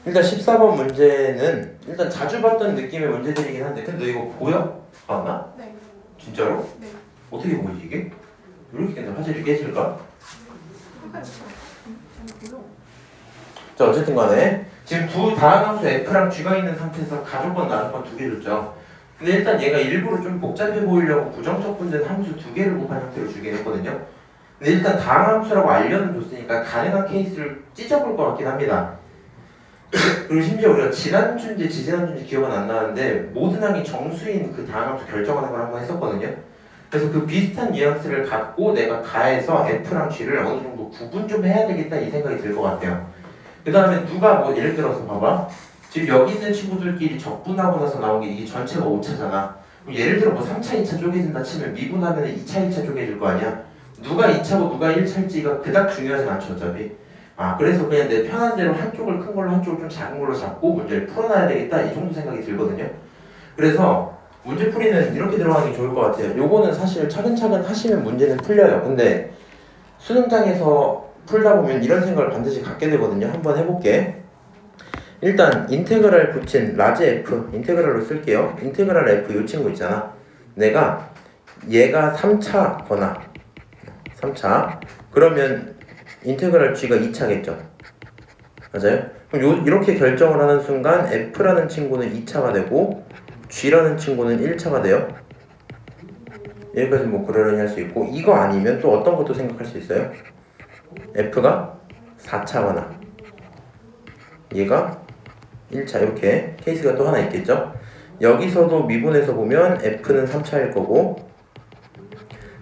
일단 14번 문제는 일단 자주 봤던 느낌의 문제들이긴 한데 근데 너 이거 보여? 봤나? 네. 진짜로? 네. 어떻게 보이지 이게? 이렇게 화질이 깨질까? 자 어쨌든 간에 지금 두 다항함수 F랑 G가 있는 상태에서 가족권 나족권 두 개 줬죠. 근데 일단 얘가 일부러 좀 복잡해 보이려고 부정적 분된 함수 두 개를 곱한 형태로 주긴 했거든요. 근데 일단 다항함수라고 알려는 줬으니까 가능한 케이스를 찢어볼 것 같긴 합니다. 그리고 심지어 우리가 지난주인지 지지난주인지 기억은 안 나는데 모든 항이 정수인 그 다항함수 결정하는 걸 한번 했었거든요. 그래서 그 비슷한 뉘앙스를 갖고 내가 가해서 F랑 G를 어느 정도 구분 좀 해야 되겠다 이 생각이 들 것 같아요. 그 다음에 누가 뭐 예를 들어서 봐봐. 지금 여기 있는 친구들끼리 적분하고 나서 나온 게 이게 전체가 5차잖아. 예를 들어 뭐 3차, 2차 쪼개진다 치면 미분하면 2차, 2차 쪼개질 거 아니야. 누가 2차고 누가 1차일지가 그닥 중요하진 않죠 어차피. 그래서 그냥 내 편한 대로 한쪽을 큰 걸로 한쪽을 좀 작은 걸로 잡고 문제를 풀어놔야 되겠다 이 정도 생각이 들거든요. 그래서 문제풀이는 이렇게 들어가는 게 좋을 것 같아요. 요거는 사실 차근차근 하시면 문제는 풀려요. 근데 수능장에서 풀다 보면 이런 생각을 반드시 갖게 되거든요. 한번 해볼게. 일단 인테그랄 붙인 라지 F 인테그랄로 쓸게요. 인테그랄 F 이 친구 있잖아. 내가 얘가 3차거나 3차 그러면 인테그랄 G가 2차겠죠. 맞아요? 그럼 이렇게 결정을 하는 순간 F라는 친구는 2차가 되고 G라는 친구는 1차가 돼요. 여기까지 뭐 그러려니 할 수 있고 이거 아니면 또 어떤 것도 생각할 수 있어요? F가 4차거나 얘가 1차 이렇게 케이스가 또 하나 있겠죠? 여기서도 미분해서 보면 F는 3차일 거고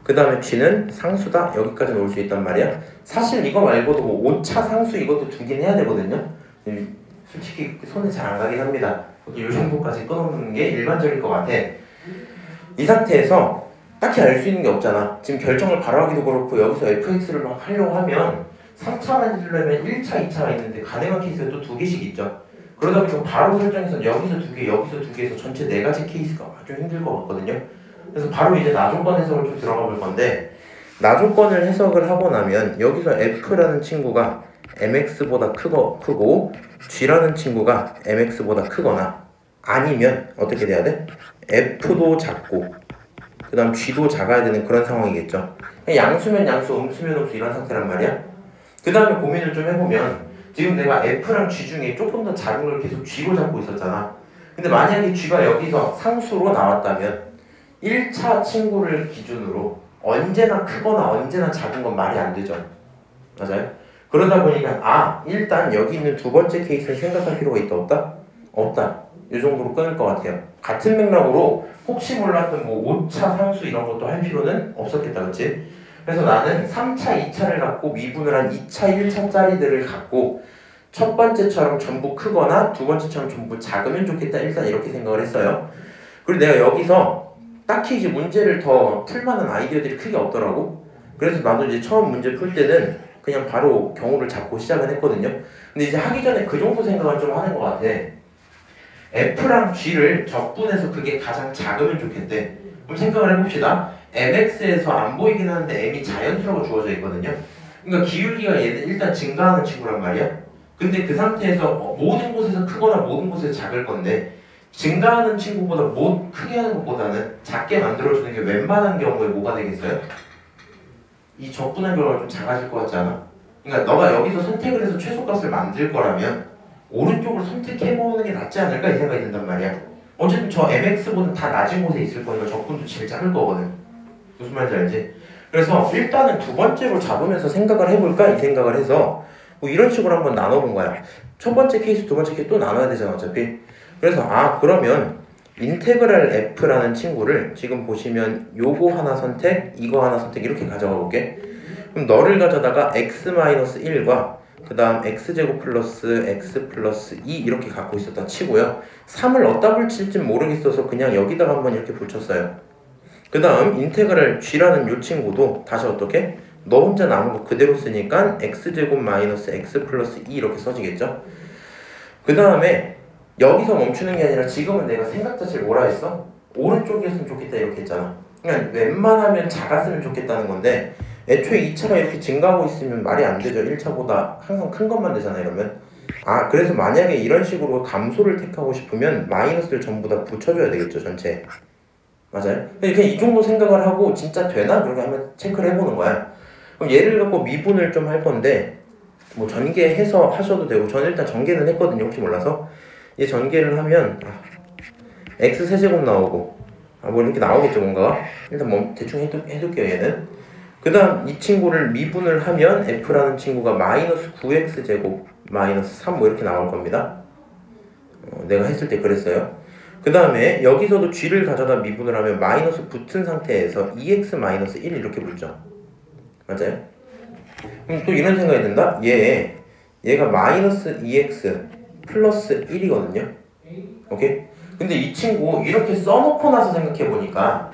그 다음에 G는 상수다 여기까지는 올 수 있단 말이야. 사실 이거 말고도 뭐 5차 상수 이것도 두긴 해야 되거든요. 솔직히 손에 잘 안 가긴 합니다. 이 정도까지 끊어놓는 게 일반적일 것 같아. 이 상태에서 딱히 알 수 있는 게 없잖아. 지금 결정을 바로 하기도 그렇고 여기서 fx를 막 하려고 하면 3차만 이루려면 1차, 2차가 있는데 가능한 케이스가 또 두 개씩 있죠. 그러다 보니까 바로 설정해서 여기서 두 개, 여기서 두 개에서 전체 네 가지 케이스가 좀 힘들 것 같거든요. 그래서 바로 이제 나조건 해석을 좀 들어가 볼 건데 나조건을 해석을 하고 나면 여기서 f라는 친구가 mx보다 크고 g라는 친구가 mx보다 크거나 아니면 어떻게 돼야 돼? f도 작고 그 다음 g도 작아야 되는 그런 상황이겠죠. 양수면 양수, 음수면 음수 이런 상태란 말이야. 그 다음에 고민을 좀 해보면 지금 내가 f랑 g 중에 조금 더 작은 걸 계속 g로 잡고 있었잖아. 근데 만약에 g가 여기서 상수로 나왔다면 1차 친구를 기준으로 언제나 크거나 언제나 작은 건 말이 안 되죠. 맞아요? 그러다 보니까 일단 여기 있는 두 번째 케이스를 생각할 필요가 있다 없다? 없다. 이 정도로 끊을 것 같아요. 같은 맥락으로 혹시 몰랐던 뭐 5차 상수 이런 것도 할 필요는 없었겠다 그치? 그래서 나는 3차, 2차를 갖고 미분을 한 2차, 1차짜리들을 갖고 첫 번째처럼 전부 크거나 두 번째처럼 전부 작으면 좋겠다 일단 이렇게 생각을 했어요. 그리고 내가 여기서 딱히 이제 문제를 더 풀만한 아이디어들이 크게 없더라고. 그래서 나도 이제 처음 문제 풀 때는 그냥 바로 경우를 잡고 시작을 했거든요. 근데 이제 하기 전에 그 정도 생각을 좀 하는 것 같아. F랑 G를 적분해서 그게 가장 작으면 좋겠대. 그럼 생각을 해봅시다. MX에서 안 보이긴 하는데 M이 자연수라고 주어져 있거든요. 그러니까 기울기가 얘는 일단 증가하는 친구란 말이야. 근데 그 상태에서 모든 곳에서 크거나 모든 곳에서 작을 건데 증가하는 친구보다 크게 하는 것보다는 작게 만들어주는 게 웬만한 경우에 뭐가 되겠어요? 이 적분한 결과가 좀 작아질 것 같지 않아? 그러니까 너가 여기서 선택을 해서 최소값을 만들 거라면 오른쪽을 선택해보는 게 낫지 않을까 이 생각이 든단 말이야. 어쨌든 저 MX보다 다 낮은 곳에 있을 거니까 적분도 제일 작을 거거든. 무슨 말인지 알지? 그래서 일단은 두 번째로 잡으면서 생각을 해볼까 이 생각을 해서 뭐 이런 식으로 한번 나눠본 거야. 첫 번째 케이스, 두 번째 케이스 또 나눠야 되잖아 어차피. 그래서 그러면 인테그랄 F라는 친구를 지금 보시면 요거 하나 선택, 이거 하나 선택 이렇게 가져가 볼게. 그럼 너를 가져다가 x-1과 그 다음 x제곱 플러스 x 플러스 2 이렇게 갖고 있었다 치고요. 3을 어디다 붙일지 모르겠어서 그냥 여기다가 한번 이렇게 붙였어요. 그 다음 인테그랄 g라는 요 친구도 다시 어떻게? 너 혼자 남은 거 그대로 쓰니까 x제곱 마이너스 x 플러스 2 이렇게 써지겠죠. 그 다음에 여기서 멈추는 게 아니라 지금은 내가 생각 자체를 뭐라 했어? 오른쪽이었으면 좋겠다 이렇게 했잖아. 그냥 웬만하면 작았으면 좋겠다는 건데 애초에 2차가 이렇게 증가하고 있으면 말이 안 되죠. 1차보다 항상 큰 것만 되잖아 이러면. 아, 그래서 만약에 이런 식으로 감소를 택하고 싶으면 마이너스를 전부 다 붙여줘야 되겠죠, 전체. 맞아요? 그냥 이 정도 생각을 하고 진짜 되나? 그렇게 한번 체크를 해보는 거야. 그럼 얘를 갖고 미분을 좀 할 건데 뭐 전개해서 하셔도 되고 저는 일단 전개는 했거든요, 혹시 몰라서. 얘 전개를 하면 x 세제곱 나오고 뭐 이렇게 나오겠죠, 뭔가. 일단 뭐 대충 해둘게요, 얘는. 그 다음 이 친구를 미분을 하면 f라는 친구가 마이너스 9x제곱 마이너스 3 뭐 이렇게 나올 겁니다. 내가 했을 때 그랬어요. 그 다음에 여기서도 g를 가져다 미분을 하면 마이너스 붙은 상태에서 2x 마이너스 1 이렇게 붙죠. 맞아요? 그럼 또 이런 생각이 든다? 얘가 마이너스 2x 플러스 1이거든요. 오케이? 근데 이 친구 이렇게 써놓고 나서 생각해보니까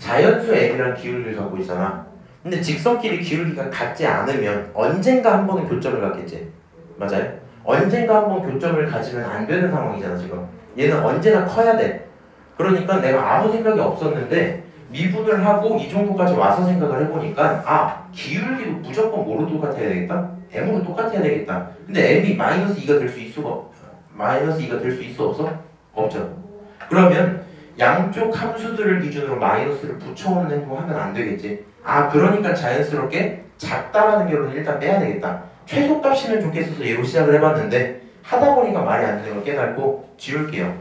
자연수 m이랑 기울기를 갖고 있잖아. 근데 직선끼리 기울기가 같지 않으면 언젠가 한 번은 교점을 갖겠지. 맞아요? 언젠가 한 번 교점을 가지면 안 되는 상황이잖아, 지금. 얘는 언제나 커야 돼. 그러니까 내가 아무 생각이 없었는데 미분을 하고 이 정도까지 와서 생각을 해보니까 기울기도 무조건 뭐로 똑같아야 되겠다? m으로 똑같아야 되겠다. 근데 m이 마이너스 2가 될 수 있어? 마이너스 2가 될 수 있어? 없어? 없죠. 그러면 양쪽 함수들을 기준으로 마이너스를 붙여오는 행동하면 안 되겠지. 그러니까 자연스럽게 작다라는 결론을 일단 빼야 되겠다. 최소값이면 좋겠어서 얘로 시작을 해봤는데 하다 보니까 말이 안 되는 걸 깨닫고 지울게요.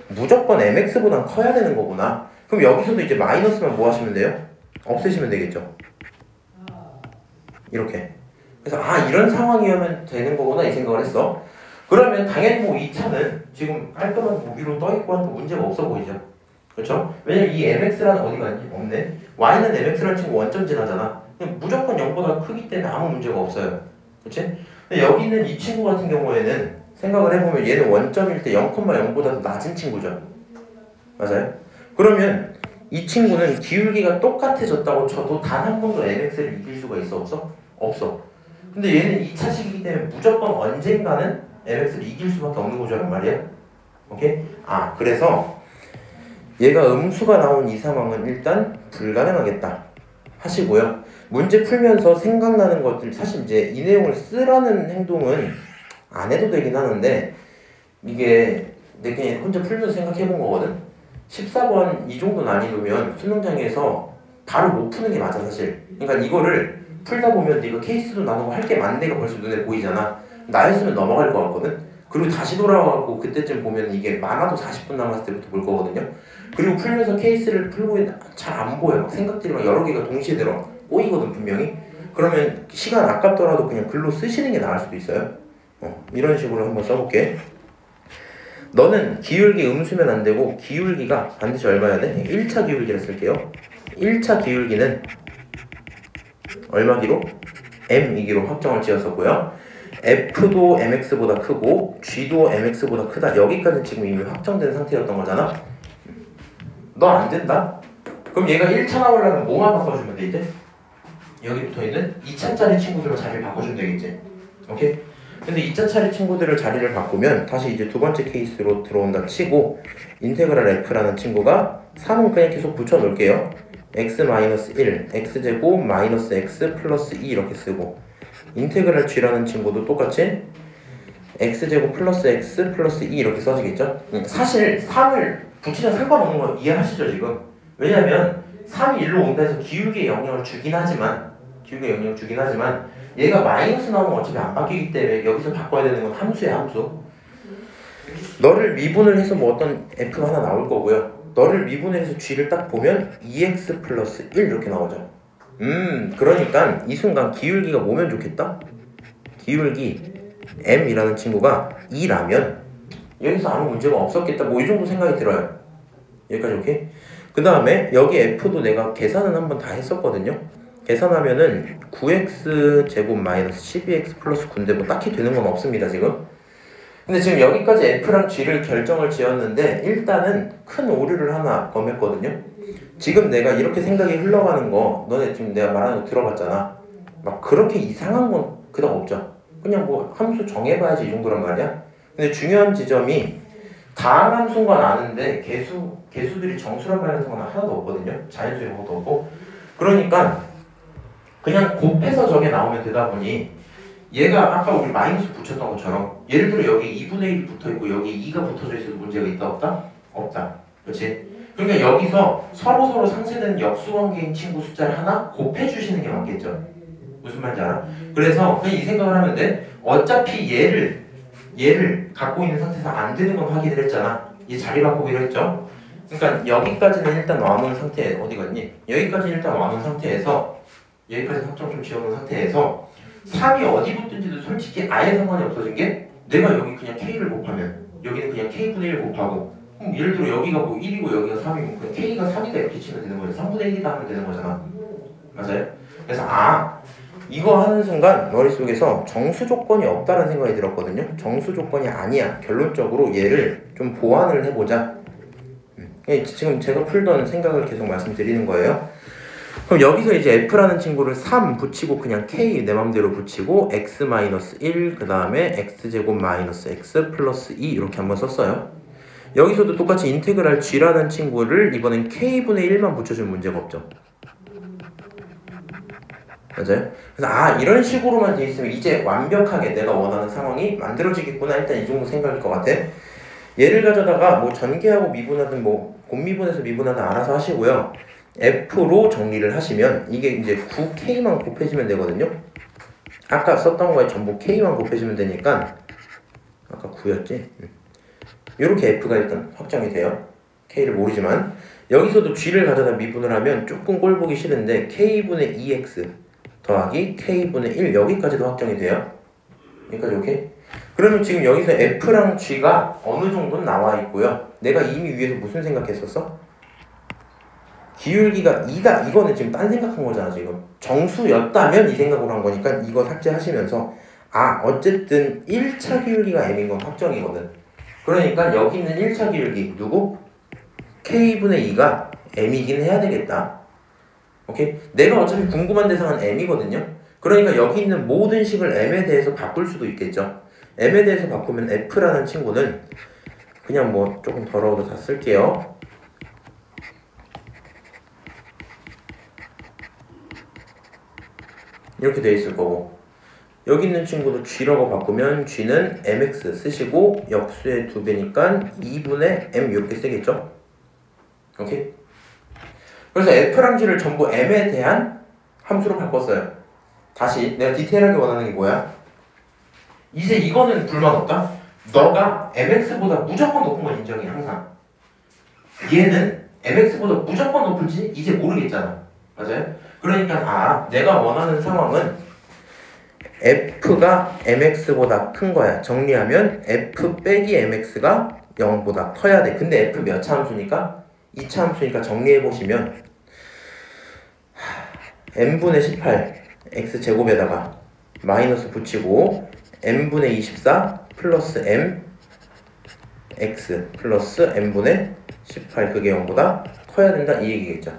무조건 mx보단 커야 되는 거구나. 그럼 여기서도 이제 마이너스만 뭐 하시면 돼요? 없애시면 되겠죠. 이렇게. 그래서 이런 상황이면 되는 거구나 이 생각을 했어. 그러면 당연히 뭐 2차는 지금 깔끔한 무기로 떠있고 하니까 문제가 없어 보이죠. 그렇죠? 왜냐면 이 mx라는 어디가 있니? 없네. y는 mx라는 친구 원점 지나잖아. 무조건 0보다 크기 때문에 아무 문제가 없어요. 그치? 근데 여기 있는 이 친구 같은 경우에는 생각을 해보면 얘는 원점일 때 0,0보다 더 낮은 친구죠. 맞아요? 그러면 이 친구는 기울기가 똑같아졌다고 쳐도 단 한 번도 mx를 이길 수가 있어? 없어? 없어. 근데 얘는 2차식이기 때문에 무조건 언젠가는 mx를 이길 수밖에 없는 구조란 말이야. 오케이? 그래서 얘가 음수가 나온 이 상황은 일단 불가능하겠다 하시고요. 문제 풀면서 생각나는 것들, 사실 이제 이 내용을 쓰라는 행동은 안 해도 되긴 하는데 이게 내가 그냥 혼자 풀면서 생각해본 거거든. 14번 이 정도 난이도면 수능장에서 바로 못 푸는 게 맞아, 사실. 그러니까 이거를 풀다 보면 네가 케이스도 나누고 할 게 많은 데가 벌써 눈에 보이잖아. 나였으면 넘어갈 것 같거든. 그리고 다시 돌아와갖고 그때쯤 보면 이게 많아도 40분 남았을 때부터 볼 거거든요. 그리고 풀면서 케이스를 풀고 잘 안 보여. 생각들이 막 여러 개가 동시에 들어 꼬이거든 분명히. 그러면 시간 아깝더라도 그냥 글로 쓰시는 게 나을 수도 있어요. 이런 식으로 한번 써볼게. 너는 기울기 음수면 안 되고 기울기가 반드시 얼마여야 돼? 1차 기울기를 쓸게요. 1차 기울기는 얼마기로? m이기로 확정을 지었었고요. f도 mx보다 크고 g도 mx보다 크다. 여기까지 지금 이미 확정된 상태였던 거잖아. 너 안 된다? 그럼 얘가 1차 나오려면 뭐만 바꿔주면 돼 이제? 여기 붙어있는 2차짜리 친구들로 자리를 바꿔주면 되겠지. 오케이? 근데 2차짜리 친구들을 자리를 바꾸면 다시 이제 두 번째 케이스로 들어온다 치고 인테그랄 f라는 친구가 3은 그냥 계속 붙여놓을게요. x-1, x제곱 마이너스 x 플러스 2 이렇게 쓰고 인테그랄 g라는 친구도 똑같이 x제곱 플러스 x 플러스 2 이렇게 써지겠죠? 사실 3을 붙이면 상관없는 거 이해하시죠 지금? 왜냐면 3이 1로 온다 해서 기울기에 영향을 주긴 하지만 얘가 마이너스 나오면 어차피 안 바뀌기 때문에 여기서 바꿔야 되는 건 함수야, 함수. 너를 미분을 해서 뭐 어떤 f가 하나 나올 거고요. 너를 미분해서 g를 딱 보면 2x 플러스 1 이렇게 나오죠. 그러니까 이 순간 기울기가 뭐면 좋겠다? 기울기 m이라는 친구가 2라면 여기서 아무 문제가 없었겠다. 뭐 이 정도 생각이 들어요. 여기까지 오케이? 그 다음에 여기 f도 내가 계산은 한번 다 했었거든요. 계산하면은 9x 제곱 마이너스 12x 플러스 9인데 뭐 딱히 되는 건 없습니다 지금. 근데 지금 여기까지 f랑 g를 결정을 지었는데 일단은 큰 오류를 하나 범했거든요. 지금 내가 이렇게 생각이 흘러가는 거 너네 지금 내가 말하는 거 들어봤잖아. 막 그렇게 이상한 건 그닥 없죠. 그냥 뭐 함수 정해봐야지 이 정도란 말이야. 근데 중요한 지점이 다항 함수인 건 아는데 개수들이 정수란 말 같은 건 하나도 없거든요. 자연수 이런 것도 없고. 그러니까 그냥 곱해서 저게 나오면 되다 보니 얘가 아까 우리 마이너스 붙였던 것처럼 예를 들어 여기 2분의 1이 붙어있고 여기 2가 붙어져 있어도 문제가 있다 없다? 없다. 그렇지? 그러니까 여기서 서로 상쇄되는 역수관계인 친구 숫자를 하나 곱해주시는 게 맞겠죠? 무슨 말인지 알아? 그래서 그냥 이 생각을 하면 돼. 어차피 얘를 갖고 있는 상태에서 안 되는 건 확인을 했잖아. 얘 자리 바꾸기로 했죠? 그러니까 여기까지는 일단 와놓은 상태에 어디 갔니? 여기까지는 일단 와놓은 상태에서 여기까지 확정 좀 지어놓은 상태에서 3이 어디 붙든지도 솔직히 아예 상관이 없어진 게 내가 여기 그냥 K를 곱하면 여기는 그냥 K분의 1 곱하고 예를 들어 여기가 뭐 1이고 여기가 3이면 그냥 K가 3이다 이렇게 치면 되는 거죠. 3분의 1이다 하면 되는 거잖아. 맞아요? 그래서 이거 하는 순간 머릿속에서 정수 조건이 없다는 생각이 들었거든요. 정수 조건이 아니야. 결론적으로 얘를 좀 보완을 해보자. 지금 제가 풀던 생각을 계속 말씀드리는 거예요. 그럼 여기서 이제 F라는 친구를 3 붙이고 그냥 K 내 맘대로 붙이고 X-1 그 다음에 X제곱 마이너스 X 플러스 2 이렇게 한번 썼어요. 여기서도 똑같이 인테그랄 G라는 친구를 이번엔 K분의 1만 붙여주면 문제가 없죠. 맞아요? 그래서 이런 식으로만 돼 있으면 이제 완벽하게 내가 원하는 상황이 만들어지겠구나. 일단 이 정도 생각일 것 같아. 얘를 가져다가 뭐 전개하고 미분하든 뭐 곱미분해서 미분하든 알아서 하시고요. F로 정리를 하시면 이게 이제 9K만 곱해지면 되거든요. 아까 썼던 거에 전부 K만 곱해지면 되니까 아까 9였지? 이렇게 F가 일단 확정이 돼요. K를 모르지만 여기서도 G를 가져다 미분을 하면 조금 꼴 보기 싫은데 K분의 2X 더하기 K분의 1 여기까지도 확정이 돼요. 여기까지 오케이? 그러면 지금 여기서 F랑 G가 어느 정도는 나와 있고요. 내가 이미 위에서 무슨 생각했었어? 기울기가 2다. 이거는 지금 딴 생각한 거잖아. 지금 정수였다면 이 생각으로 한 거니까 이거 삭제하시면서 어쨌든 1차 기울기가 M인 건 확정이거든. 그러니까 여기 있는 1차 기울기 누구? K분의 2가 M이긴 해야 되겠다. 오케이? 내가 어차피 궁금한 대상은 M이거든요. 그러니까 여기 있는 모든 식을 M에 대해서 바꿀 수도 있겠죠. M에 대해서 바꾸면 F라는 친구는 그냥 뭐 조금 더러워도 다 쓸게요. 이렇게 돼 있을 거고 여기 있는 친구도 G라고 바꾸면 G는 MX 쓰시고 역수의 2배니까 2분의 M 이렇게 쓰겠죠? 오케이? 그래서 F랑 G를 전부 M에 대한 함수로 바꿨어요. 다시 내가 디테일하게 원하는 게 뭐야? 이제 이거는 불만 없다? 너가 MX보다 무조건 높은 건 인정해 항상. 얘는 MX보다 무조건 높을지 이제 모르겠잖아. 맞아요? 그러니까 내가 원하는 상황은 F가 MX보다 큰 거야. 정리하면 F 빼기 MX가 0보다 커야 돼. 근데 F 몇 차 함수니까? 2차 함수니까 정리해보시면 N분의 18 X제곱에다가 마이너스 붙이고 N분의 24 플러스 M X 플러스 N분의 18 그게 0보다 커야 된다 이 얘기겠죠.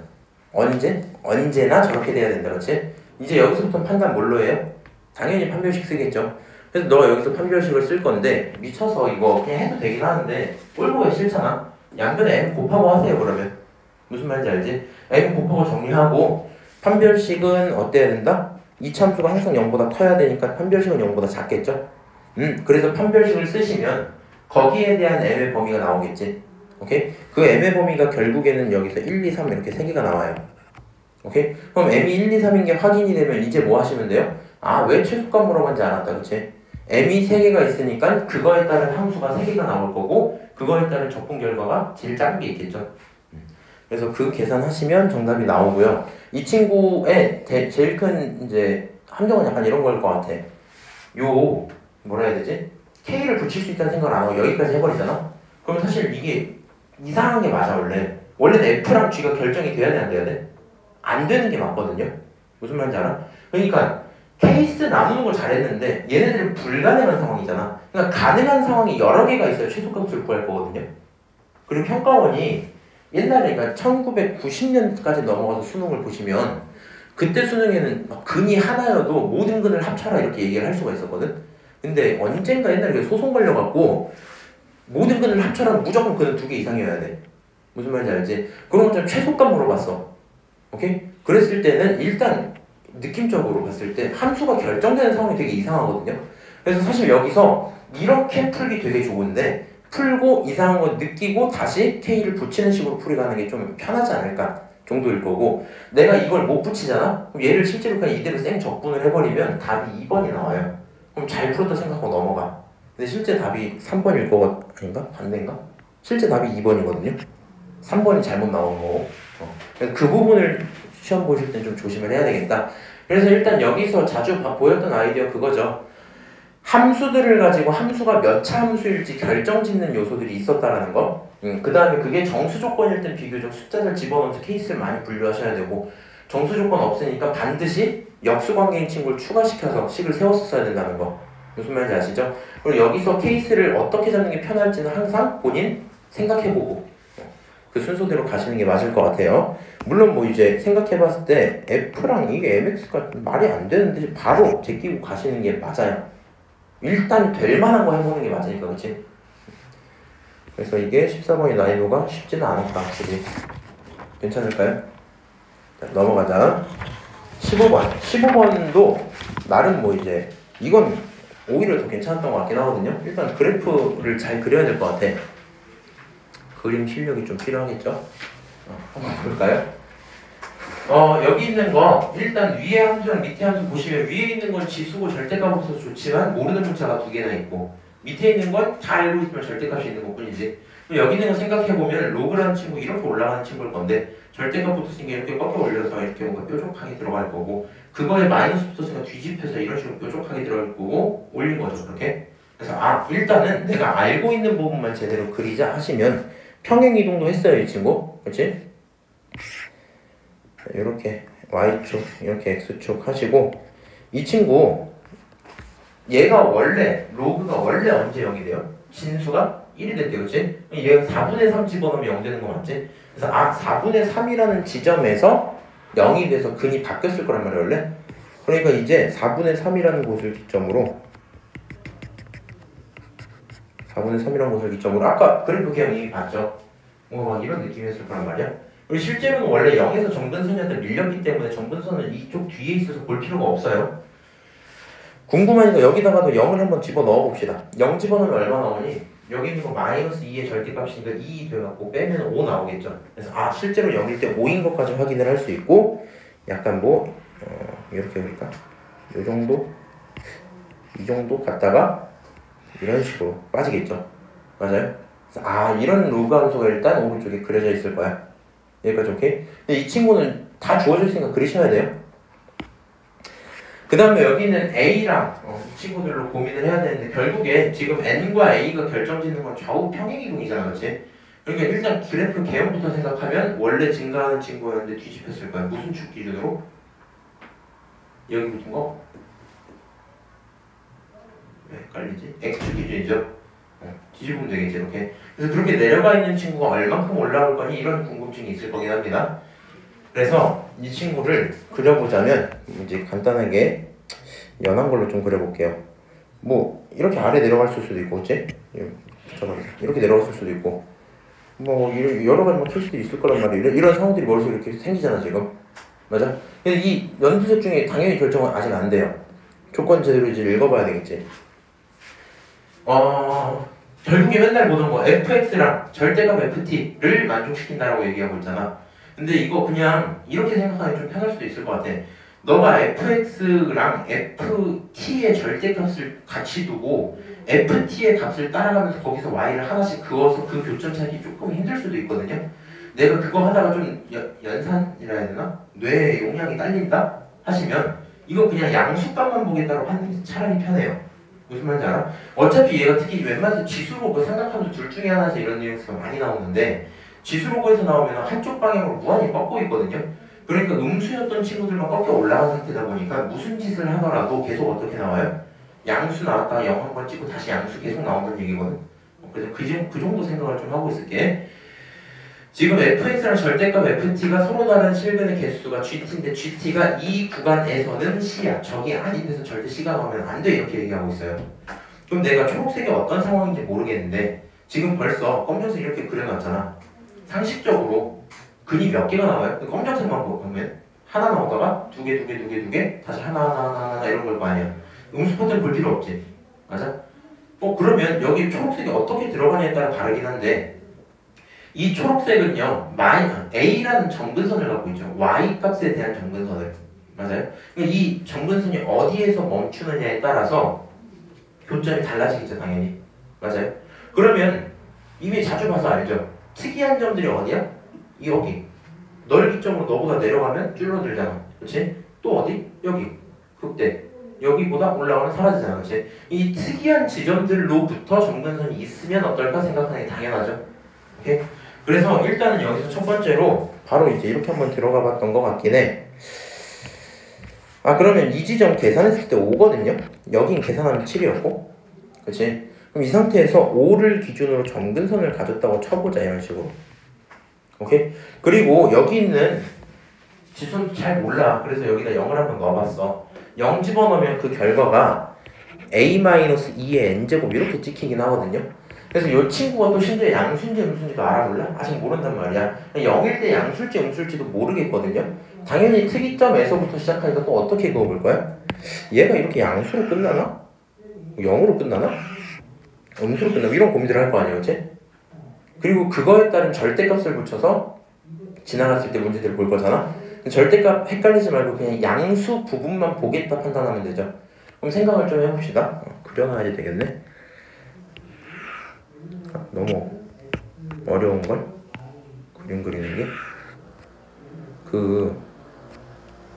언제나 저렇게 돼야 된다. 그렇지? 이제 여기서부터 판단 뭘로 해요? 당연히 판별식 쓰겠죠. 그래서 너가 여기서 판별식을 쓸 건데 미쳐서 이거 그냥 해도 되긴 하는데 꼴보기 싫잖아. 양변에 M 곱하고 하세요. 그러면 무슨 말인지 알지? M 곱하고 정리하고 판별식은 어때야 된다? 이참수가 항상 0보다 커야 되니까 판별식은 0보다 작겠죠? 그래서 판별식을 쓰시면 거기에 대한 M의 범위가 나오겠지. 오케이? 그 M의 범위가 결국에는 여기서 1, 2, 3 이렇게 3개가 나와요. 오케이? 그럼 M이 1, 2, 3인 게 확인이 되면 이제 뭐 하시면 돼요? 왜 최소값 물어봤는지 알았다. 그치? M이 3개가 있으니까 그거에 따른 함수가 3개가 나올 거고 그거에 따른 적분 결과가 제일 작은 게 있겠죠. 그래서 그 계산하시면 정답이 나오고요. 이 친구의 제일 큰 이제 함정은 약간 이런 걸 것 같아. 뭐라 해야 되지? K를 붙일 수 있다는 생각을 안 하고 여기까지 해버리잖아? 그럼 사실 이게 이상한 게 맞아 원래. 원래는 F랑 G가 결정이 돼야 돼 안 돼야 돼? 안 되는 게 맞거든요? 무슨 말인지 알아? 그러니까 케이스 나누는 걸 잘했는데 얘네들은 불가능한 상황이잖아. 그러니까 가능한 상황이 여러 개가 있어야 최소값을 구할 거거든요. 그리고 평가원이 옛날에 그러니까 1990년까지 넘어가서 수능을 보시면 그때 수능에는 근이 하나여도 모든 근을 합쳐라 이렇게 얘기를 할 수가 있었거든. 근데 언젠가 옛날에 소송 걸려갖고 모든 근을 합쳐라 무조건 근은 2개 이상이어야 돼. 무슨 말인지 알지? 그런 것처럼 최소값 물어봤어. 오케이? 그랬을 때는 일단 느낌적으로 봤을 때 함수가 결정되는 상황이 되게 이상하거든요. 그래서 사실 여기서 이렇게 풀기 되게 좋은데 풀고 이상한 거 느끼고 다시 K를 붙이는 식으로 풀이가는 게 좀 편하지 않을까 정도일 거고, 내가 이걸 못 붙이잖아? 그럼 얘를 실제로 그냥 이대로 생 적분을 해버리면 답이 2번이 나와요. 그럼 잘 풀었다 생각하고 넘어가. 근데 실제 답이 3번일 거 아닌가? 반대인가? 실제 답이 2번이거든요. 3번이 잘못 나온 거고. 그래서 그 부분을 시험 보실 땐 좀 조심을 해야 되겠다. 그래서 일단 여기서 자주 보였던 아이디어 그거죠. 함수들을 가지고 함수가 몇 차 함수일지 결정짓는 요소들이 있었다라는 거. 그 다음에 그게 정수 조건일 땐 비교적 숫자를 집어넣으면서 케이스를 많이 분류하셔야 되고, 정수 조건 없으니까 반드시 역수관계인 친구를 추가시켜서 식을 세웠었어야 된다는 거. 무슨 말인지 아시죠? 그리고 여기서 케이스를 어떻게 잡는 게 편할지는 항상 본인 생각해보고 그 순서대로 가시는 게 맞을 것 같아요. 물론 뭐 이제 생각해봤을 때 F랑 이게 MX가 말이 안 되는데 바로 제끼고 가시는 게 맞아요. 일단 될 만한 거 해보는 게 맞으니까, 그치? 그래서 이게 14번이 난이도가 쉽지는 않았다, 확실히. 괜찮을까요? 자, 넘어가자. 15번. 15번도 나름 뭐 이제 이건 오히려 더 괜찮았던 것 같긴 하거든요. 일단 그래프를 잘 그려야 될 것 같아. 그림 실력이 좀 필요하겠죠? 한번 볼까요? 여기 있는 거 일단 위에 함수랑 밑에 함수 보시면 위에 있는 건 지수고 절대값 없어서 좋지만 모르는 문자가 2개나 있고, 밑에 있는 건 다 알고 있으면 절대값이 있는 것뿐이지. 여기 있는 거 생각해보면 로그라는 친구 이렇게 올라가는 친구일 건데 절대값 붙었으니까 이렇게 꺾여 올려서 이렇게 뭔가 뾰족하게 들어갈 거고, 그거에 마이너스 붙었으니까 뒤집혀서 이런 식으로 뾰족하게 들어갈 거고 올린 거죠, 그렇게. 그래서 일단은 내가 알고 있는 부분만 제대로 그리자 하시면 평행이동도 했어요, 이 친구. 그렇지? 이렇게 Y축, 이렇게 X축 하시고, 이 친구 얘가 원래 로그가 원래 언제 0이 돼요? 진수가 1이 됐대, 그렇지? 얘가 4분의 3 집어넣으면 0 되는 거 맞지? 그래서 4분의 3이라는 지점에서 0이 돼서 근이 바뀌었을 거란 말이야, 원래. 그러니까 이제 4분의 3이라는 곳을 기점으로 4분의 3이라는 곳을 기점으로 아까 그래프 개형 이미 봤죠? 막 이런 느낌이었을 거란 말이야. 그리고 실제로는 원래 0에서 정근선한테 밀렸기 때문에 정근선은 이쪽 뒤에 있어서 볼 필요가 없어요. 궁금하니까 여기다가도 0을 한번 집어넣어 봅시다. 0 집어넣으면 얼마 나오니? 여기 있는 거 마이너스 2의 절대값이니까 2 돼갖고 빼면 5 나오겠죠. 그래서 실제로 0일 때 5인 것까지 확인을 할 수 있고, 약간 뭐 이렇게 그릴까? 요 정도? 이 정도 갔다가 이런 식으로 빠지겠죠. 맞아요? 그래서 이런 로그 함수가 일단 오른쪽에 그려져 있을 거야. 여기까지 오케이? 근데 이 친구는 다 주어져 있으니까 그리셔야 돼요. 그 다음에 여기는 A랑 이 친구들로 고민을 해야 되는데, 결국에 지금 N과 A가 결정짓는 건 좌우 평행이동이잖아, 그렇지? 그러니까 일단 그래프 개형부터 생각하면 원래 증가하는 친구였는데 뒤집혔을 거야. 무슨 축 기준으로? 여기 붙은 거? 왜 헷갈리지? X축 기준이죠? 뒤집으면 되겠지, 이렇게. 그래서 그렇게 내려가 있는 친구가 얼만큼 올라올 거니? 이런 궁금증이 있을 거긴 합니다. 그래서 이 친구를 그려보자면 이제 간단하게 연한 걸로 좀 그려볼게요. 뭐 이렇게 아래 내려갔을 수도 있고, 그치? 이렇게 내려갔을 수도 있고, 뭐 여러 가지 케이스들이 있을 거란 말이에요. 이런 상황들이 머릿속에 이렇게 생기잖아, 지금. 맞아? 근데 이 연두색 중에 당연히 결정은 아직 안 돼요. 조건 제대로 이제 읽어봐야 되겠지. 결국에 맨날 보던 거 fx랑 절대값 ft를 만족시킨다라고 얘기하고 있잖아. 근데 이거 그냥 이렇게 생각하기 좀 편할 수도 있을 것 같아. 너가 fx랑 ft의 절대값을 같이 두고 ft의 값을 따라가면서 거기서 y를 하나씩 그어서 그 교점 찾기 조금 힘들 수도 있거든요. 내가 그거 하다가 좀 연산이라 해야 되나? 뇌에 용량이 딸린다? 하시면 이거 그냥 양수값만 보겠다고 하는 게 차라리 편해요. 무슨 말인지 알아? 어차피 얘가 특히 웬만해서 지수로그 생각하면서 둘 중에 하나에서 이런 뉘앙스가 많이 나오는데, 지수로그에서 나오면 한쪽 방향으로 무한히 꺾고 있거든요. 그러니까 음수였던 친구들만 꺾여 올라간 상태다 보니까 무슨 짓을 하더라도 계속 어떻게 나와요? 양수 나왔다가 0 한번 찍고 다시 양수 계속 나온다는 얘기거든. 그래서 그 정도 생각을 좀 하고 있을게. 지금 fx랑 절대값 ft가 서로 다른 실근의 개수가 gt인데 gt가 이 구간에서는 c야. 저기 아닌 데서 절대 c가 나오면 안 돼, 이렇게 얘기하고 있어요. 그럼 내가 초록색이 어떤 상황인지 모르겠는데 지금 벌써 검정색 이렇게 그려놨잖아. 상식적으로 근이 몇 개가 나와요? 검정색만 보면 하나 나오다가 두 개, 다시 하나 이런 걸 거 아니야. 음수 파트는 볼 필요 없지. 맞아? 그러면 여기 초록색이 어떻게 들어가냐에 따라 다르긴 한데 이 초록색은요 A라는 점근선을 갖고 있죠. Y 값에 대한 점근선을. 맞아요? 이 점근선이 어디에서 멈추느냐에 따라서 교점이 달라지겠죠 당연히. 맞아요? 그러면 이미 자주 봐서 알죠? 특이한 점들이 어디야? 여기 넓이점으로 너보다 내려가면 줄어들잖아. 그렇지? 또 어디? 여기 극대 여기보다 올라가면 사라지잖아. 그렇지? 이 특이한 지점들로부터 점근선이 있으면 어떨까 생각하는 게 당연하죠. 오케이? 그래서 일단은 여기서 첫 번째로 바로 이제 이렇게 한번 들어가 봤던 것 같긴 해. 그러면 이 지점 계산했을 때 5거든요? 여긴 계산하면 7이었고 그치? 그럼 이 상태에서 5를 기준으로 점근선을 가졌다고 쳐보자 이런 식으로. 오케이? 그리고 여기 있는 지수는 잘 몰라. 그래서 여기다 0을 한번 넣어봤어. 0 집어넣으면 그 결과가 a-2의 n제곱 이렇게 찍히긴 하거든요. 그래서 이 친구가 또 심지어 양수인지 음수인지도 알아볼라? 아직 모른단 말이야. 0일 때 양수일지 음수일지도 모르겠거든요. 당연히 특이점에서부터 시작하니까 또 어떻게 그어볼 거야? 얘가 이렇게 양수로 끝나나? 0으로 끝나나? 음수로 끝나나? 이런 고민들을 할 거 아니야, 그치? 그리고 그거에 따른 절대값을 붙여서 지나갔을 때 문제들을 볼 거잖아? 절대값 헷갈리지 말고 그냥 양수 부분만 보겠다 판단하면 되죠. 그럼 생각을 좀 해봅시다. 그려놔야 되겠네. 너무 어려운걸? 그림 그리는 게?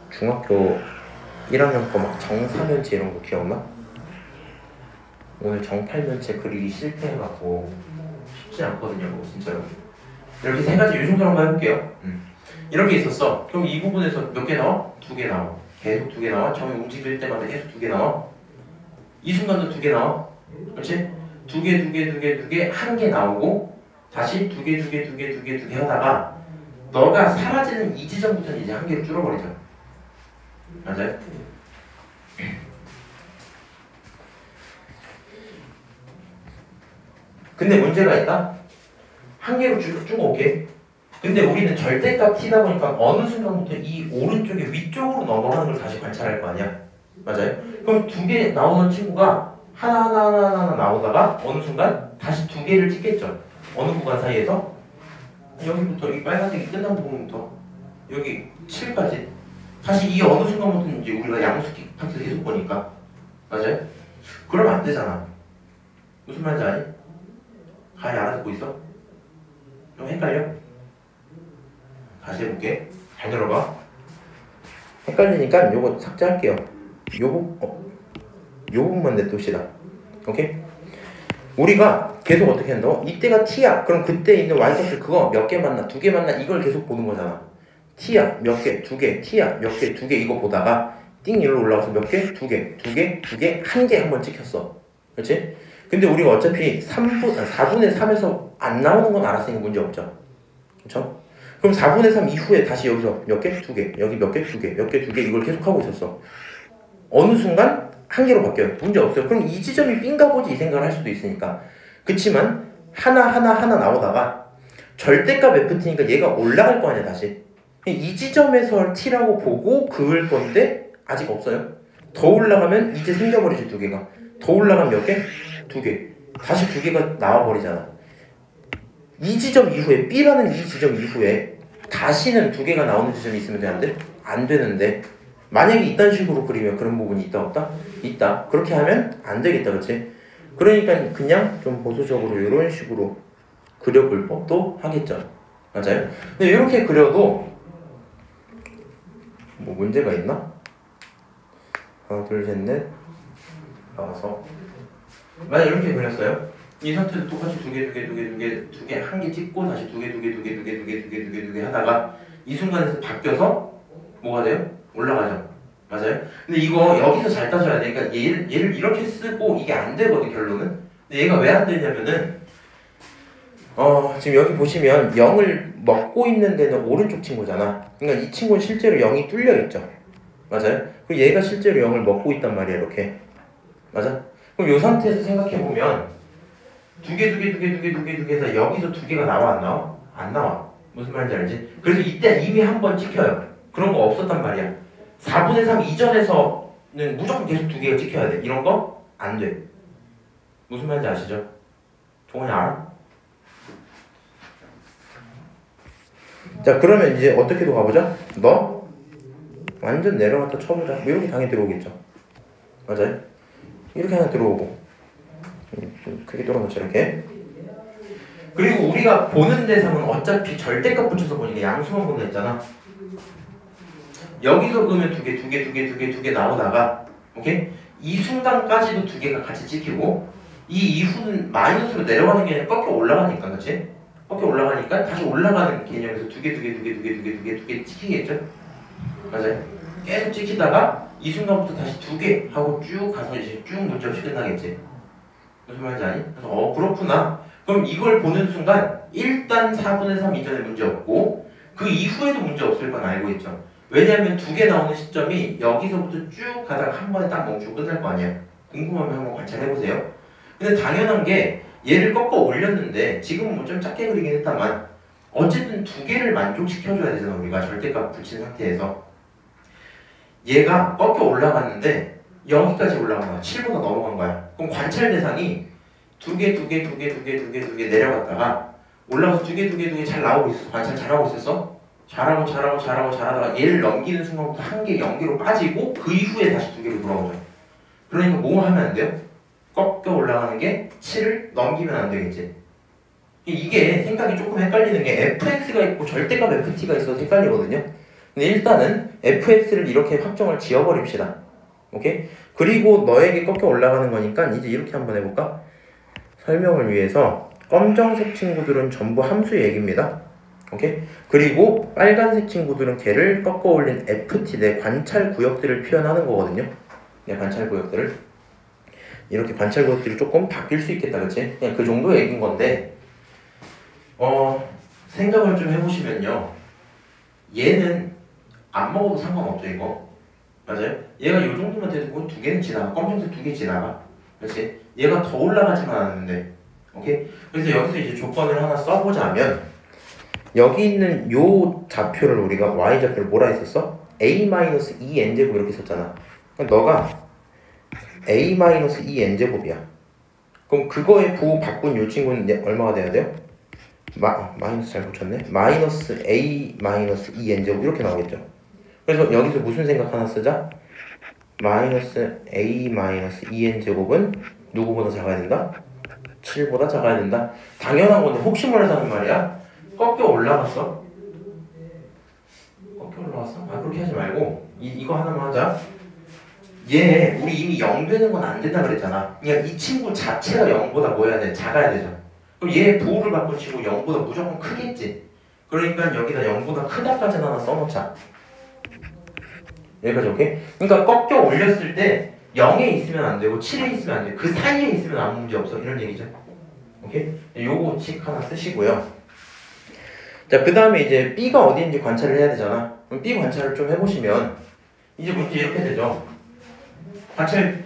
중학교 1학년 거 막 정사면체 이런 거 기억나? 오늘 정팔면체 그리기 실패해갖고 쉽지 않거든요, 그거 진짜로. 이렇게 세 가지 이 정도로 한번 해볼게요. 이렇게 있었어. 그럼 이 부분에서 몇 개 나와? 2개 나와. 계속 2개 나와. 점이 움직일 때마다 계속 2개 나와. 이 순간도 2개 나와. 그렇지? 2개, 1개 나오고 다시 2개 하다가 너가 사라지는 이 지점부터는 이제 1개로 줄어버리죠. 맞아요? 근데 문제가 있다? 1개로 쭉 오게. 근데 우리는 절대값 t다 보니까 어느 순간부터 이 오른쪽에 위쪽으로 넘어가는 걸 다시 관찰할 거 아니야. 맞아요? 그럼 2개 나오는 친구가 하나 나오다가 어느 순간 다시 2개를 찍겠죠. 어느 구간 사이에서? 여기부터 이 빨간색이 끝난 부분부터 여기 7까지 다시 이 어느 순간부터는 이제 우리가 양수기 파트 계속 보니까. 맞아요? 그러면 안 되잖아. 무슨 말인지 아니? 가히 알아듣고 있어? 좀 헷갈려? 다시 해볼게. 잘 들어봐. 헷갈리니까 요거 삭제할게요. 요 부분만 냅둡시다. 오케이? 우리가 계속 어떻게 한다고? 이때가 t야. 그럼 그때 있는 y값을 그거 몇 개 만나, 2개 만나 이걸 계속 보는 거잖아. t야, 몇 개, 2개, t야, 몇 개, 2개 이거 보다가 띵 일로 올라가서 몇 개, 2개, 1개 한번 찍혔어. 그렇지? 근데 우리가 어차피 4분의 3에서 안 나오는 건 알았으니까 문제 없죠. 그렇죠? 그럼 4분의 3 이후에 다시 여기서 몇 개? 2개. 여기 몇 개? 2개. 몇 개? 2개. 이걸 계속 하고 있었어. 어느 순간 1개로 바뀌어요. 문제 없어요. 그럼 이 지점이 B인가 보지 이 생각을 할 수도 있으니까. 그치만 하나 나오다가 절대값 FT니까 얘가 올라갈 거 아니야 다시. 이 지점에서 T라고 보고 그을 건데 아직 없어요. 더 올라가면 이제 생겨버리지 2개가. 더 올라가면 몇 개? 2개. 다시 2개가 나와버리잖아. 이 지점 이후에 B라는 이 지점 이후에 다시는 2개가 나오는 지점이 있으면 돼? 안 돼? 안 되는데 만약에 이딴 식으로 그리면 그런 부분이 있다 없다? 있다. 그렇게 하면 안 되겠다. 그치? 그러니까 그냥 좀 보수적으로 이런 식으로 그려볼 법도 하겠죠. 맞아요? 근데 이렇게 그려도 뭐 문제가 있나? 하나 둘 셋 넷 나와서 만약 이렇게 그렸어요. 이 상태도 똑같이 2개 1개 찍고 다시 2개 하다가 이 순간에서 바뀌어서 뭐가 돼요? 올라가죠. 맞아요? 근데 이거 여기서 잘 따져야 돼. 그러니까 얘를 이렇게 쓰고 이게 안 되거든 결론은. 근데 얘가 왜 안 되냐면은 지금 여기 보시면 0을 먹고 있는 데는 오른쪽 친구잖아. 그러니까 이 친구는 실제로 0이 뚫려 있죠. 맞아요? 그리고 얘가 실제로 0을 먹고 있단 말이야 이렇게. 맞아? 그럼 이 상태에서 생각해보면 2개 해서 여기서 2개가 나와 안 나와? 안 나와. 무슨 말인지 알지? 그래서 이때 이미 한 번 찍혀요. 그런 거 없었단 말이야. 4분의 3 이전에서는 무조건 계속 두 개가 찍혀야 돼. 이런 거 안 돼. 무슨 말인지 아시죠? 종원이 알아? 자, 그러면 이제 어떻게도 가보자. 너 완전 내려갔다 쳐보자. 뭐 이렇게 당연히 들어오겠죠. 맞아요? 이렇게 하나 들어오고 좀 크게 뚫어놓자 이렇게. 그리고 우리가 보는 대상은 어차피 절대값 붙여서 보니까 양수만 본다 했잖아. 여기서 그러면 두 개 나오다가 오케이? 이 순간까지도 두 개가 같이 찍히고 이 이후는 마이너스로 내려가는 게 아니라 꺾여 올라가니까, 그치? 꺾여 올라가니까 다시 올라가는 개념에서 두 개 찍히겠죠? 맞아요? 계속 찍히다가 이 순간부터 다시 두 개 하고 쭉 가서 이제 쭉 문제 없이 끝나겠지? 무슨 말인지 아니? 그래서 그렇구나. 그럼 이걸 보는 순간 일단 4분의 3 이전에 문제 없고 그 이후에도 문제 없을 건 알고 있죠. 왜냐하면 두 개 나오는 시점이 여기서부터 쭉 가다가 한 번에 딱 멈추고 끝날 거 아니야. 궁금하면 한번 관찰해보세요. 근데 당연한 게 얘를 꺾어 올렸는데 지금은 뭐 좀 작게 그리긴 했다만 어쨌든 두 개를 만족시켜줘야 되잖아. 우리가 절대값 붙인 상태에서 얘가 꺾여 올라갔는데 여기까지 올라간 거야. 7보다 넘어간 거야. 그럼 관찰 대상이 두 개 내려갔다가 올라가서 두 개 잘 나오고 있어. 관찰 잘하고 있었어? 잘하다가 얘를 넘기는 순간부터 한 개 0개로 빠지고 그 이후에 다시 두 개로 돌아오죠. 그러니까 뭐 하면 안 돼요? 꺾여 올라가는 게 7을 넘기면 안 되겠지. 이게 생각이 조금 헷갈리는 게 fx가 있고 절대값 ft가 있어서 헷갈리거든요. 근데 일단은 fx를 이렇게 확정을 지어버립시다. 오케이? 그리고 너에게 꺾여 올라가는 거니까 이제 이렇게 한번 해볼까? 설명을 위해서 검정색 친구들은 전부 함수의 얘기입니다. 오케이? 그리고 빨간색 친구들은 걔를 꺾어 올린 ft 내 관찰 구역들을 표현하는 거거든요. 내 관찰 구역들을. 이렇게 관찰 구역들이 조금 바뀔 수 있겠다, 그치? 그냥 그 정도 얘기인 건데 생각을 좀 해보시면요. 얘는 안 먹어도 상관없죠, 이거. 맞아요? 얘가 이 정도만 돼도 두 개는 지나가. 검정색 두 개 지나가. 그렇지? 얘가 더 올라가지만 않는데. 오케이? 그래서 여기서 이제 조건을 하나 써보자면 여기 있는 요 좌표를 우리가 y좌표를 뭐라 했었어? a-2n제곱 이렇게 썼잖아. 그럼 너가 a-2n제곱이야. 그럼 그거에 부호 바꾼 요 친구는 얼마가 돼야 돼요? 마이너스 잘 붙였네. 마이너스 a-2n제곱 이렇게 나오겠죠. 그래서 여기서 무슨 생각 하나 쓰자? 마이너스 a-2n제곱은 누구보다 작아야 된다? 7보다 작아야 된다. 당연한 건데 혹시 몰라서 하는 말이야. 꺾여 올라갔어? 그렇게 하지 말고 이거 하나만 하자. 얘 우리 이미 0 되는 건 안 된다 그랬잖아. 그러니까 이 친구 자체가 0보다 뭐 해야 돼? 작아야 되잖아. 그럼 얘 부호를 바꾼 친구 0보다 무조건 크겠지. 그러니까 여기다 0보다 크다까지 하나 써놓자. 여기까지 오케이? 그러니까 꺾여 올렸을 때 0에 있으면 안 되고 7에 있으면 안 돼. 그 사이에 있으면 아무 문제 없어. 이런 얘기죠. 오케이? 요거 칙 하나 쓰시고요. 자, 그 다음에 이제 B가 어디인지 관찰을 해야 되잖아. 그럼 B 관찰을 좀 해보시면 이제 문제 이렇게 되죠. 관찰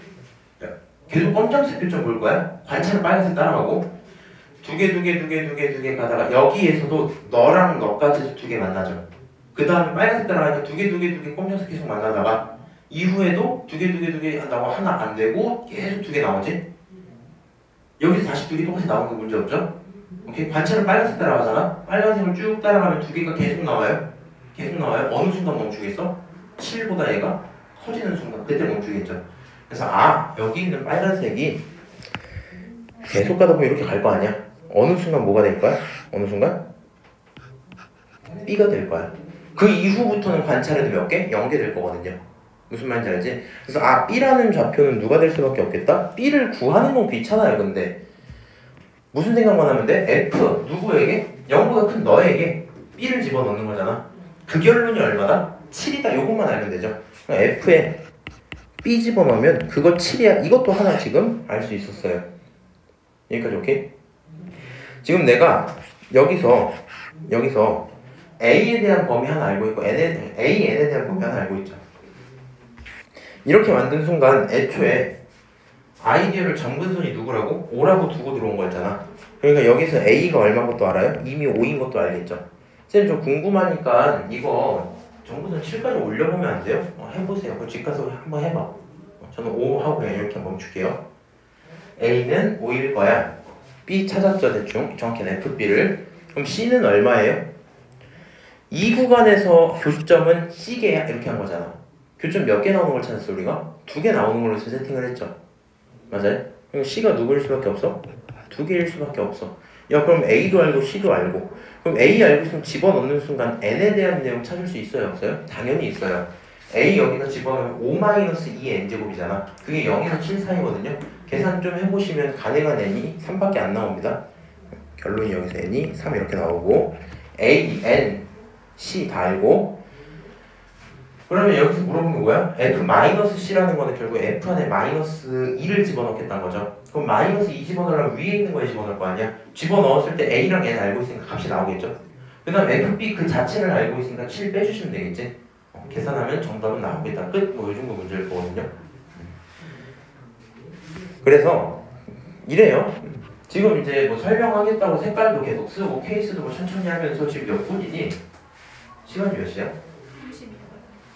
계속 검정색 표정 볼 거야. 관찰은 빨간색 따라가고 두 개 가다가 여기에서도 너랑 너까지 해서 두 개 만나죠. 그 다음에 빨간색 따라가니까 두 개 검정색 계속 만나다가 이후에도 두 개 한다고 하나 안 되고 계속 두 개 나오지. 여기서 다시 두 개 똑같이 나오는 거 문제 없죠? 오케이? 관찰은 빨간색 따라가잖아. 빨간색을 쭉 따라가면 두 개가 계속 나와요. 어느 순간 멈추겠어? 7보다 얘가 커지는 순간 그때 멈추겠죠. 그래서 여기 있는 빨간색이 계속 가다 보면 이렇게 갈 거 아니야. 어느 순간 뭐가 될 거야? 어느 순간? B가 될 거야. 그 이후부터는 관찰해도 몇 개? 0개 될 거거든요. 무슨 말인지 알지? 그래서 B라는 좌표는 누가 될 수밖에 없겠다? B를 구하는 건 귀찮아요. 근데 무슨 생각만 하면 돼? F 누구에게? 0보다 큰 너에게 B를 집어넣는 거잖아. 그 결론이 얼마다? 7이다. 요것만 알면 되죠. F에 B 집어넣으면 그거 7이야. 이것도 하나 지금 알 수 있었어요. 여기까지 오케이? 지금 내가 여기서 A에 대한 범위 하나 알고 있고 AN에 대한 범위 하나 알고 있죠. 이렇게 만든 순간 애초에 아이디어를 정근선이 누구라고? 5라고 두고 들어온 거였잖아. 그러니까 여기서 A가 얼마인 것도 알아요? 이미 5인 것도 알겠죠. 쌤 좀 궁금하니까 이거 정부는 7까지 올려보면 안 돼요? 해보세요. 그 집 가서 한번 해봐. 저는 5 하고 그냥 이렇게 멈출게요. A는 5일 거야. B 찾았죠, 대충. 정확히는 FB를. 그럼 C는 얼마예요? 이 구간에서 교점은 C개야. 이렇게 한 거잖아. 교점 몇 개 나오는 걸 찾았어, 우리가? 2개 나오는 걸로 세팅을 했죠. 맞아요? 그럼 C가 누구일 수밖에 없어? 2개일 수밖에 없어. 야, 그럼 A도 알고 C도 알고. 그럼 A 알고 있으면 집어넣는 순간 N에 대한 내용 찾을 수 있어요, 없어요? 당연히 있어요. A 여기다 집어넣으면 5-2 N제곱이잖아. 그게 0에서 7 사이거든요. 계산 좀 해보시면 가능한 N이 3밖에 안 나옵니다. 결론이 여기서 N이 3 이렇게 나오고 A, N, C 다 알고. 그러면 여기서 물어본 게 뭐야? F-C라는 거는 결국 F 안에 -2를 집어넣겠다는 거죠. 그럼 -2 집어넣으려면 위에 있는 거에 집어넣을 거 아니야? 집어넣었을 때 A랑 N 알고 있으니까 값이 나오겠죠? 그 다음 FB 그 자체를 알고 있으니까 7 빼주시면 되겠지? 계산하면 정답은 나오겠다. 끝! 뭐 이 정도 문제일 거거든요. 그래서 이래요. 지금 이제 뭐 설명하겠다고 색깔도 계속 쓰고 케이스도 뭐 천천히 하면서 지금 몇 분이니? 시간이 몇 시야?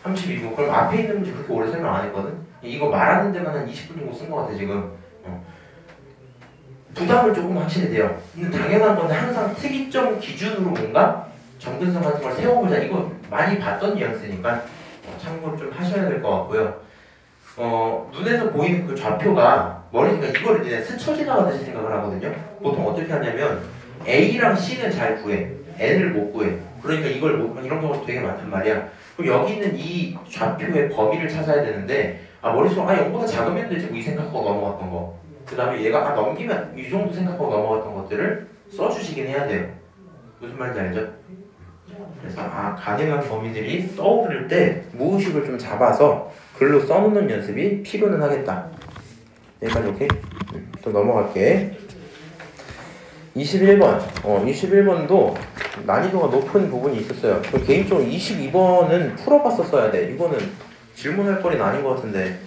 32분. 그럼 앞에 있는 문제 그렇게 오래 설명 안 했거든? 이거 말하는 데만 한 20분 정도 쓴 것 같아 지금. 부담을 조금 하셔야 돼요. 근데 당연한 건데 항상 특이점 기준으로 뭔가 정근성 같은 걸 세워보자. 이거 많이 봤던 뉘앙스니까 참고를 좀 하셔야 될 것 같고요. 눈에서 보이는 그 좌표가 머리니까 이거를 이제 스쳐 지나가듯이 생각을 하거든요. 보통 어떻게 하냐면 A랑 C는 잘 구해. N을 못 구해. 그러니까 이걸 이런 경우도 되게 많단 말이야. 그럼 여기 있는 이 좌표의 범위를 찾아야 되는데 머릿속으로 0보다 작으면 되지 뭐 이 생각하고 넘어갔던 거. 그 다음에 얘가 넘기면 이 정도 생각하고 넘어갔던 것들을 써주시긴 해야 돼요. 무슨 말인지 알죠? 그래서 가능한 범위들이 떠오를 때 무의식을 좀 잡아서 글로 써놓는 연습이 필요는 하겠다. 여기까지 오케이? 또 넘어갈게. 21번. 21번도 난이도가 높은 부분이 있었어요. 개인적으로 22번은 풀어봤었어야 돼. 이거는 질문할 거리는 아닌 것 같은데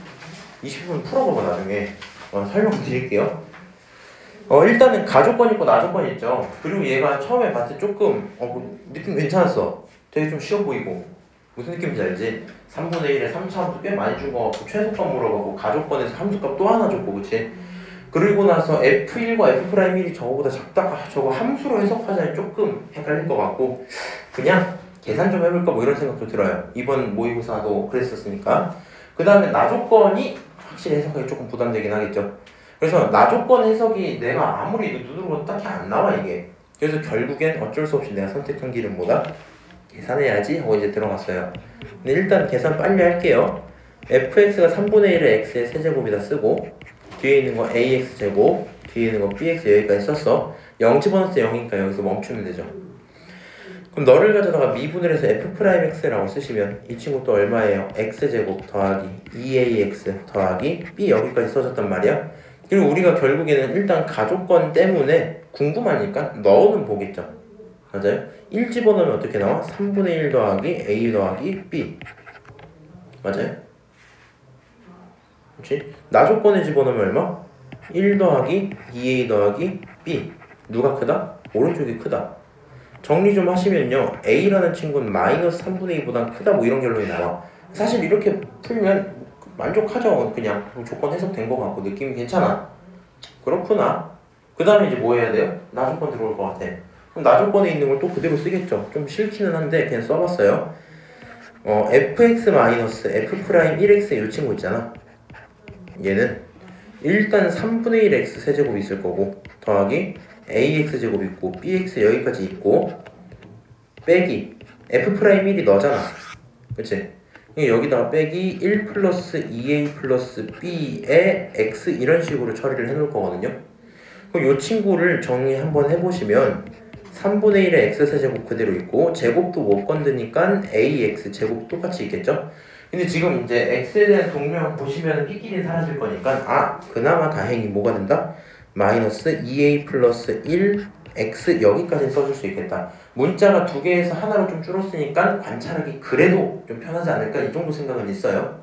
22번 풀어봐봐 나중에. 설명드릴게요. 일단은 가조건 있고 나조건 있죠. 그리고 얘가 처음에 봤을 때 조금 느낌 괜찮았어. 되게 좀 쉬워 보이고. 무슨 느낌인지 알지? 3분의 1에 3차함수 꽤 많이 준 거 같고 최소값 물어보고 가조건에서 함수값 또 하나 줬고 그치? 그리고 나서 F1과 F'1이 저거보다 작다. 저거 함수로 해석하자니 조금 헷갈릴 것 같고 그냥 계산 좀 해볼까 뭐 이런 생각도 들어요. 이번 모의고사도 그랬었으니까. 그 다음에 나조건이 확실히 해석하기 조금 부담되긴 하겠죠. 그래서 나조건 해석이 내가 아무리 눈으로 딱히 안 나와 이게. 그래서 결국엔 어쩔 수 없이 내가 선택한 길은 뭐다? 계산해야지 하고 이제 들어갔어요. 근데 일단 계산 빨리 할게요. fx가 3분의 1의 x의 세제곱이다 쓰고 뒤에 있는 거 ax제곱 뒤에 있는 거 bx 여기까지 썼어. 0 집어넣었을 때 0이니까 여기서 멈추면 되죠. 그럼 너를 가져다가 미분을 해서 f'x라고 쓰시면 이 친구 또 얼마예요? x제곱 더하기 2ax 더하기 b 여기까지 써졌단 말이야. 그리고 우리가 결국에는 일단 가조건 때문에 궁금하니까 넣어는 보겠죠. 맞아요? 1 집어넣으면 어떻게 나와? 3분의 1 더하기 a 더하기 b 맞아요? 그렇지? 나조건에 집어넣으면 얼마? 1 더하기 2a 더하기 b 누가 크다? 오른쪽이 크다. 정리 좀 하시면요 a라는 친구는 마이너스 3분의 2보다 크다 뭐 이런 결론이 나와. 사실 이렇게 풀면 만족하죠. 그냥 조건 해석된 것 같고 느낌이 괜찮아. 그렇구나. 그 다음에 이제 뭐 해야 돼요? 나조건 들어올 것 같아. 그럼 나조건에 있는 걸 또 그대로 쓰겠죠. 좀 싫기는 한데 그냥 써봤어요. fx 마이너스 f'1x 이 친구 있잖아. 얘는 일단 3분의 1 x 세제곱이 있을 거고 더하기 ax 제곱 있고 bx 여기까지 있고 빼기 f'1이 너잖아. 그치? 여기다가 빼기 1 플러스 2a 플러스 b의 x 이런 식으로 처리를 해놓을 거거든요. 그럼 이 친구를 정리 한번 해보시면 3분의 1의 x세제곱 그대로 있고 제곱도 못 건드니까 ax 제곱 똑같이 있겠죠? 근데 지금 이제 x에 대한 동명 보시면 삐끼리 사라질 거니까 그나마 다행히 뭐가 된다? 마이너스 2a 플러스 1 x 여기까지 써줄 수 있겠다. 문자가 두 개에서 하나로 좀 줄었으니까 관찰하기 그래도 좀 편하지 않을까 이 정도 생각은 있어요.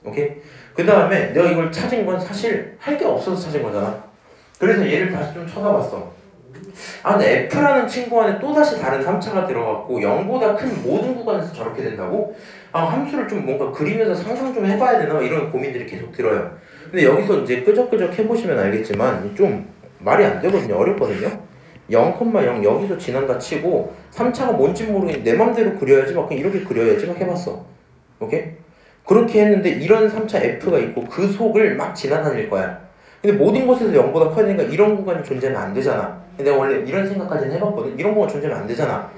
오케이? 그 다음에 내가 이걸 찾은 건 사실 할 게 없어서 찾은 거잖아. 그래서 얘를 다시 좀 쳐다봤어. 아 근데 F라는 친구 안에 또다시 다른 3차가 들어갔고 0보다 큰 모든 구간에서 저렇게 된다고? 아 함수를 좀 뭔가 그리면서 상상 좀 해봐야 되나? 이런 고민들이 계속 들어요. 근데 여기서 이제 끄적끄적 해보시면 알겠지만 좀 말이 안 되거든요. 어렵거든요. 0,0 여기서 지난다 치고 3차가 뭔지 모르겠는데 내 맘대로 그려야지 막 그냥 이렇게 그려야지 막 해봤어. 오케이? 그렇게 했는데 이런 3차 F가 있고 그 속을 막 지나다닐 거야. 근데 모든 곳에서 0보다 커야 되니까 이런 구간이 존재하면 안 되잖아. 근데 내가 원래 이런 생각까지는 해봤거든. 이런 구간 존재하면 안 되잖아.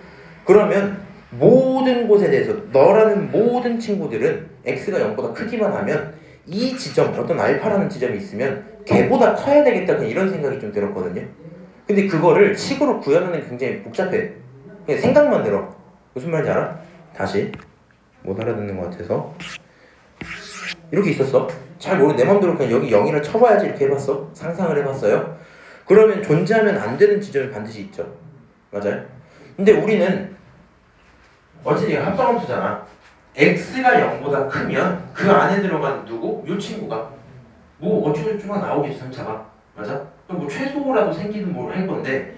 그러면 모든 곳에 대해서 너라는 모든 친구들은 x가 0보다 크기만 하면 이 지점, 어떤 알파라는 지점이 있으면 걔보다 커야 되겠다 그냥 이런 생각이 좀 들었거든요. 근데 그거를 식으로 구현하는 게 굉장히 복잡해. 그냥 생각만 들어. 무슨 말인지 알아? 다시 못 알아듣는 것 같아서 이렇게 있었어. 잘 모르는 내 맘대로 그냥 여기 0이라 쳐봐야지 이렇게 해봤어. 상상을 해봤어요. 그러면 존재하면 안 되는 지점이 반드시 있죠. 맞아요? 근데 우리는 어쨌든 합성함수잖아. x가 0보다 크면 그 안에 들어간 누구? 요 친구가 뭐 어쩌고저쩌고 나오겠지 3차가. 맞아? 그럼 뭐 최소라도 생기는 뭘 할 건데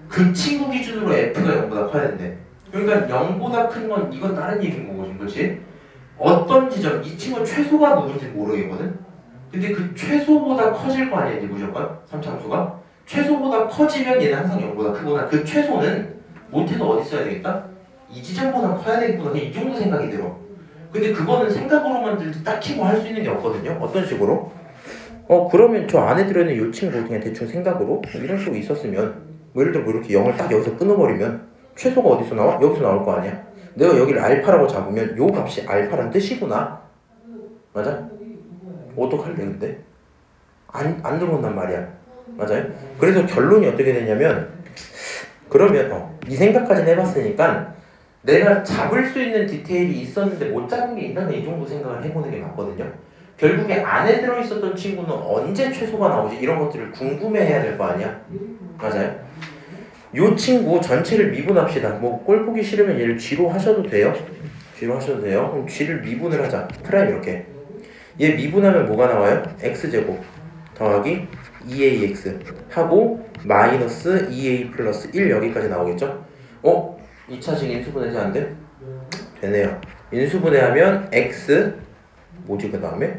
그 친구 기준으로 f가 0보다 커야 된대. 그러니까 0보다 큰 건 이건 다른 얘기인 거고 지금 그렇지? 어떤 지점, 이 친구 최소가 누군지 모르겠거든? 근데 그 최소보다 커질 거 아니야, 이제 무조건? 3차함수가? 최소보다 커지면 얘는 항상 0보다 크구나. 그 최소는 못해도 어디 써야 되겠다? 이 지점보다 커야 되겠구나. 그냥 이 정도 생각이 들어. 근데 그거는 생각으로만 들지 딱히 뭐 할 수 있는 게 없거든요? 어떤 식으로? 그러면 저 안에 들어있는 이 친구 그냥 대충 생각으로 이런 식으로 있었으면 뭐 예를 들어 뭐 이렇게 0을 딱 여기서 끊어버리면 최소가 어디서 나와? 여기서 나올 거 아니야? 내가 여기를 알파라고 잡으면 요 값이 알파란 뜻이구나. 맞아? 어떡할래 근데? 안 들어온단 말이야. 맞아요? 그래서 결론이 어떻게 되냐면 그러면 이 생각까지는 해봤으니까 내가 잡을 수 있는 디테일이 있었는데 못 잡은 게 있나? 이 정도 생각을 해보는 게 맞거든요. 결국에 안에 들어있었던 친구는 언제 최소가 나오지? 이런 것들을 궁금해해야 될 거 아니야? 맞아요? 요 친구 전체를 미분합시다. 뭐 꼴 보기 싫으면 얘를 G로 하셔도 돼요. G로 하셔도 돼요. 그럼 G를 미분을 하자. 프라임 이렇게. 얘 미분하면 뭐가 나와요? x제곱 더하기 2ax 하고 마이너스 2a 플러스 1 여기까지 나오겠죠? 2차식 인수분해서 안 돼? 되네요. 인수분해하면 x 뭐지 그 다음에?